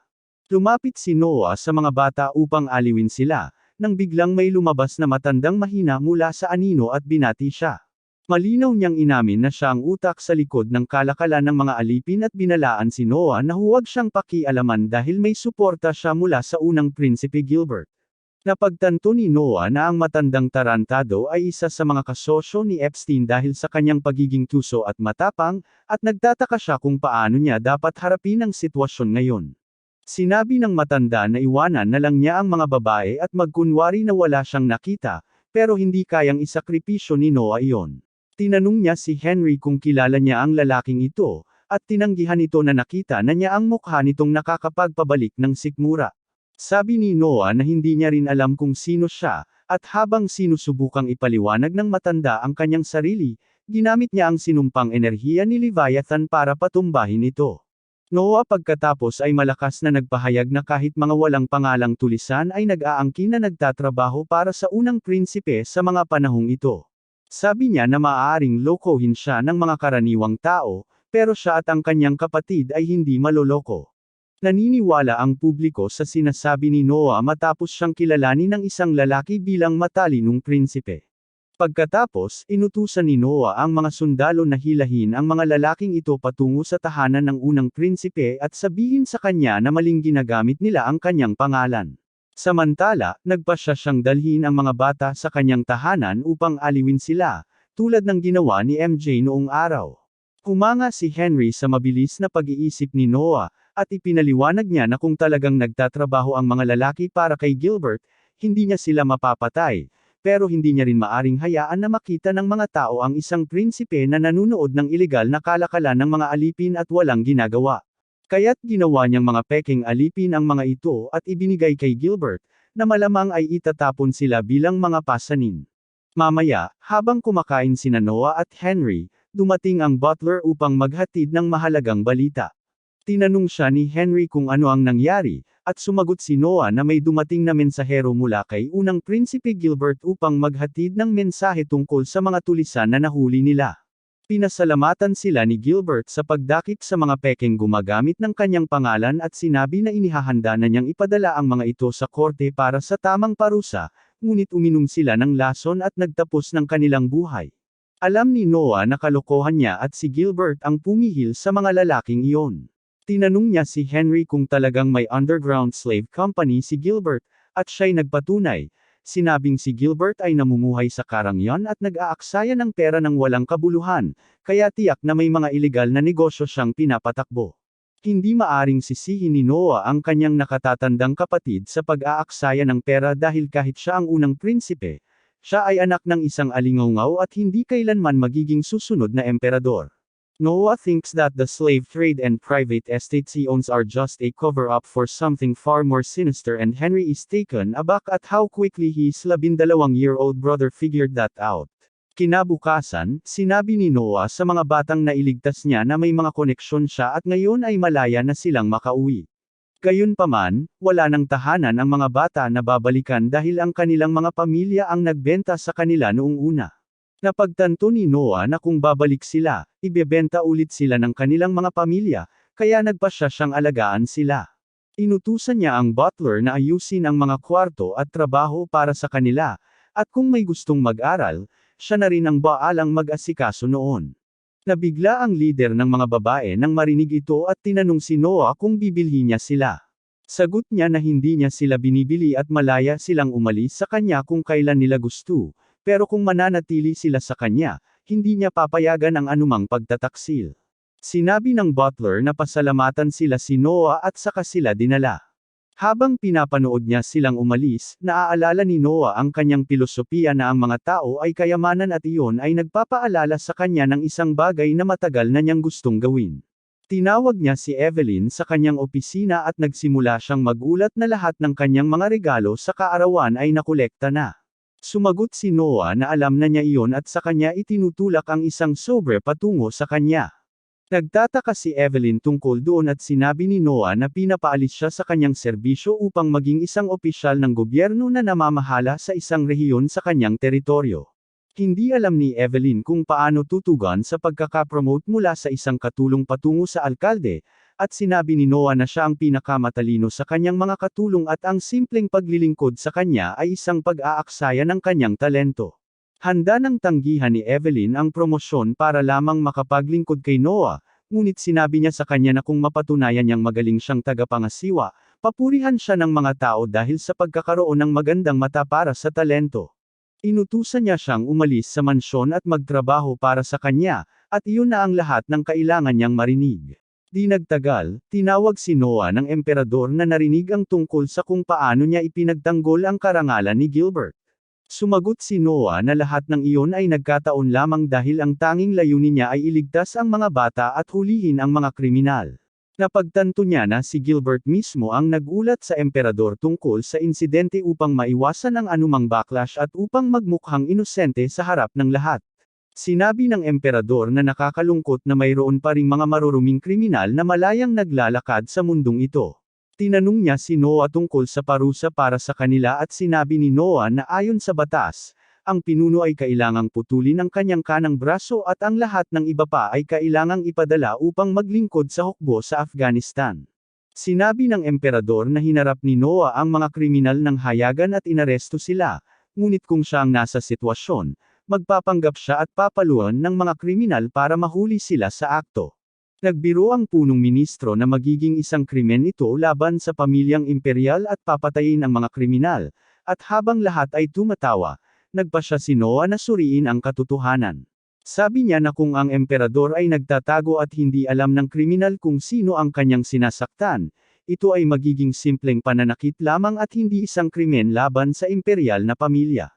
Lumapit si Noah sa mga bata upang aliwin sila, nang biglang may lumabas na matandang mahina mula sa anino at binati siya. Malinaw niyang inamin na siya ang utak sa likod ng kalakalan ng mga alipin at binalaan si Noah na huwag siyang pakialaman dahil may suporta siya mula sa unang Prinsipe Gilbert. Napagtanto ni Noah na ang matandang tarantado ay isa sa mga kasosyo ni Epstein dahil sa kanyang pagiging tuso at matapang, at nagtataka siya kung paano niya dapat harapin ang sitwasyon ngayon. Sinabi ng matanda na iwanan na lang niya ang mga babae at magkunwari na wala siyang nakita, pero hindi kayang isakripisyo ni Noah iyon. Tinanong niya si Henry kung kilala niya ang lalaking ito, at tinanggihan ito na nakita na niya ang mukha nitong nakakapagpabalik ng sikmura. Sabi ni Noah na hindi niya rin alam kung sino siya, at habang sinusubukang ipaliwanag ng matanda ang kanyang sarili, ginamit niya ang sinumpang enerhiya ni Leviathan para patumbahin ito. Noah pagkatapos ay malakas na nagpahayag na kahit mga walang pangalang tulisan ay nag-aangkin na nagtatrabaho para sa unang prinsipe sa mga panahong ito. Sabi niya na maaaring lokohin siya ng mga karaniwang tao, pero siya at ang kanyang kapatid ay hindi maloloko. Naniniwala ang publiko sa sinasabi ni Noah matapos siyang kilalanin ng isang lalaki bilang matalinong prinsipe. Pagkatapos, inutusan ni Noah ang mga sundalo na hilahin ang mga lalaking ito patungo sa tahanan ng unang prinsipe at sabihin sa kanya na maling ginagamit nila ang kanyang pangalan. Samantala, nagpasya siyang dalhin ang mga bata sa kanyang tahanan upang aliwin sila, tulad ng ginawa ni MJ noong araw. Humanga si Henry sa mabilis na pag-iisip ni Noah, at ipinaliwanag niya na kung talagang nagtatrabaho ang mga lalaki para kay Gilbert, hindi niya sila mapapatay. Pero hindi niya rin maaring hayaan na makita ng mga tao ang isang prinsipe na nanunood ng ilegal na kalakalan ng mga alipin at walang ginagawa. Kaya't ginawa niyang mga peking alipin ang mga ito at ibinigay kay Gilbert, na malamang ay itatapon sila bilang mga pasanin. Mamaya, habang kumakain sina Noah at Henry, dumating ang butler upang maghatid ng mahalagang balita. Tinanong siya ni Henry kung ano ang nangyari, at sumagot si Noah na may dumating na mensahero mula kay unang Prinsipe Gilbert upang maghatid ng mensahe tungkol sa mga tulisan na nahuli nila. Pinasalamatan sila ni Gilbert sa pagdakip sa mga pekeng gumagamit ng kanyang pangalan at sinabi na inihahanda na niyang ipadala ang mga ito sa korte para sa tamang parusa, ngunit uminom sila ng lason at nagtapos ng kanilang buhay. Alam ni Noah na kalokohan niya at si Gilbert ang pumihil sa mga lalaking iyon. Tinanong niya si Henry kung talagang may underground slave company si Gilbert, at siya'y nagpatunay. Sinabing si Gilbert ay namumuhay sa karangyan at nag-aaksaya ng pera ng walang kabuluhan, kaya tiyak na may mga ilegal na negosyo siyang pinapatakbo. Hindi maaring sisihin ni Noah ang kanyang nakatatandang kapatid sa pag-aaksaya ng pera dahil kahit siya ang unang prinsipe, siya ay anak ng isang alingaungaw at hindi kailanman magiging susunod na emperador. Noah thinks that the slave trade and private estates he owns are just a cover-up for something far more sinister, and Henry is taken aback at how quickly his 12-year-old brother figured that out. Kinabukasan, sinabi ni Noah sa mga batang nailigtas niya na may mga koneksyon siya at ngayon ay malaya na silang makauwi. Gayunpaman, wala nang tahanan ang mga bata na babalikan dahil ang kanilang mga pamilya ang nagbenta sa kanila noong una. Napagtanto ni Noah na kung babalik sila, ibebenta ulit sila ng kanilang mga pamilya, kaya nagpasya siyang alagaan sila. Inutusan niya ang butler na ayusin ang mga kwarto at trabaho para sa kanila, at kung may gustong mag-aral, siya na rin ang baalang mag-asikaso noon. Nabigla ang lider ng mga babae nang marinig ito at tinanong si Noah kung bibilhin niya sila. Sagot niya na hindi niya sila binibili at malaya silang umalis sa kanya kung kailan nila gusto. Pero kung mananatili sila sa kanya, hindi niya papayagan ang anumang pagtataksil. Sinabi ng butler na pasalamatan sila si Noah at saka sila dinala. Habang pinapanood niya silang umalis, naaalala ni Noah ang kanyang pilosopiya na ang mga tao ay kayamanan at iyon ay nagpapaalala sa kanya ng isang bagay na matagal na niyang gustong gawin. Tinawag niya si Evelyn sa kanyang opisina at nagsimula siyang magulat na lahat ng kanyang mga regalo sa kaarawan ay nakolekta na. Sumagot si Noah na alam na niya iyon at sa kanya itinutulak ang isang sobre patungo sa kanya. Nagtataka si Evelyn tungkol doon at sinabi ni Noah na pinapaalis siya sa kanyang serbisyo upang maging isang opisyal ng gobyerno na namamahala sa isang rehiyon sa kanyang teritoryo. Hindi alam ni Evelyn kung paano tutugon sa pagkakapromote mula sa isang katulong patungo sa alkalde, at sinabi ni Noah na siya ang pinakamatalino sa kanyang mga katulong at ang simpleng paglilingkod sa kanya ay isang pag-aaksaya ng kanyang talento. Handa nang tanggihan ni Evelyn ang promosyon para lamang makapaglingkod kay Noah, ngunit sinabi niya sa kanya na kung mapatunayan niyang magaling siyang tagapangasiwa, papurihan siya ng mga tao dahil sa pagkakaroon ng magandang mata para sa talento. Inutusan niya siyang umalis sa mansyon at magtrabaho para sa kanya, at iyon na ang lahat ng kailangan niyang marinig. Di nagtagal, tinawag si Noah ng emperador na narinig ang tungkol sa kung paano niya ipinagtanggol ang karangalan ni Gilbert. Sumagot si Noah na lahat ng iyon ay nagkataon lamang dahil ang tanging layunin niya ay iligtas ang mga bata at hulihin ang mga kriminal. Napagtanto niya na si Gilbert mismo ang nagulat sa emperador tungkol sa insidente upang maiwasan ang anumang backlash at upang magmukhang inosente sa harap ng lahat. Sinabi ng emperador na nakakalungkot na mayroon pa ring mga maruruming kriminal na malayang naglalakad sa mundong ito. Tinanong niya si Noah tungkol sa parusa para sa kanila at sinabi ni Noah na ayon sa batas, ang pinuno ay kailangang putulin ang kanyang kanang braso at ang lahat ng iba pa ay kailangang ipadala upang maglingkod sa hukbo sa Afghanistan. Sinabi ng emperador na hinarap ni Noah ang mga kriminal ng hayagan at inaresto sila, ngunit kung siya ang nasa sitwasyon, magpapanggap siya at papaluan ng mga kriminal para mahuli sila sa akto. Nagbiro ang punong ministro na magiging isang krimen ito laban sa pamilyang imperial at papatayin ang mga kriminal, at habang lahat ay tumatawa, nagpasya si Noah na suriin ang katotohanan. Sabi niya na kung ang emperador ay nagtatago at hindi alam ng kriminal kung sino ang kanyang sinasaktan, ito ay magiging simpleng pananakit lamang at hindi isang krimen laban sa imperial na pamilya.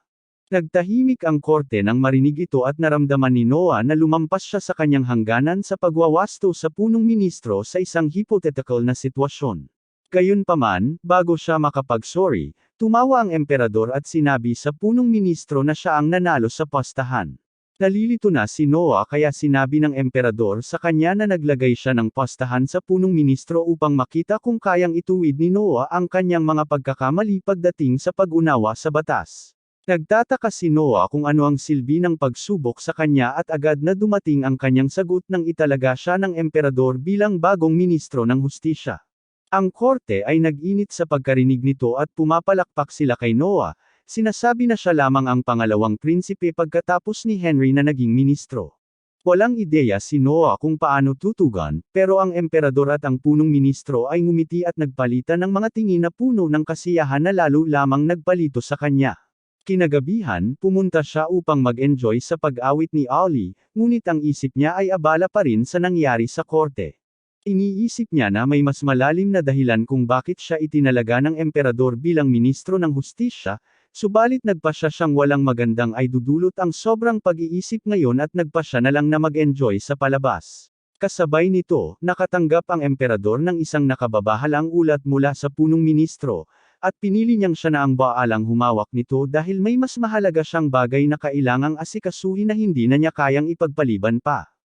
Nagtahimik ang korte nang marinig ito at naramdaman ni Noah na lumampas siya sa kanyang hangganan sa pagwawasto sa punong ministro sa isang hypothetical na sitwasyon. Gayunpaman, bago siya makapag-sorry, tumawa ang emperador at sinabi sa punong ministro na siya ang nanalo sa postahan. Nalilito na si Noah kaya sinabi ng emperador sa kanya na naglagay siya ng postahan sa punong ministro upang makita kung kayang ituwid ni Noah ang kanyang mga pagkakamali pagdating sa pag-unawa sa batas. Nagtataka si Noah kung ano ang silbi ng pagsubok sa kanya at agad na dumating ang kanyang sagot nang italaga siya ng emperador bilang bagong ministro ng hustisya. Ang korte ay nag-init sa pagkarinig nito at pumapalakpak sila kay Noah, Sinasabi na siya lamang ang pangalawang prinsipe pagkatapos ni Henry na naging ministro. Walang ideya si Noah kung paano tutugan, pero ang emperador at ang punong ministro ay ngumiti at nagpalitan ng mga tingin na puno ng kasiyahan na lalo lamang nagpalito sa kanya. Kinagabihan, pumunta siya upang mag-enjoy sa pag-awit ni Ollie, ngunit ang isip niya ay abala pa rin sa nangyari sa korte. Iniisip niya na may mas malalim na dahilan kung bakit siya itinalaga ng emperador bilang ministro ng hustisya, subalit nagpasya siyang walang magandang ay dudulot ang sobrang pag-iisip ngayon at nagpasya na lang na mag-enjoy sa palabas. Kasabay nito, nakatanggap ang emperador ng isang nakababahalang ulat mula sa punong ministro, at pinili niyang siya na ang baalang humawak nito dahil may mas mahalaga siyang bagay na kailangang asikasuhin na hindi na niya kayang ipagpaliban pa.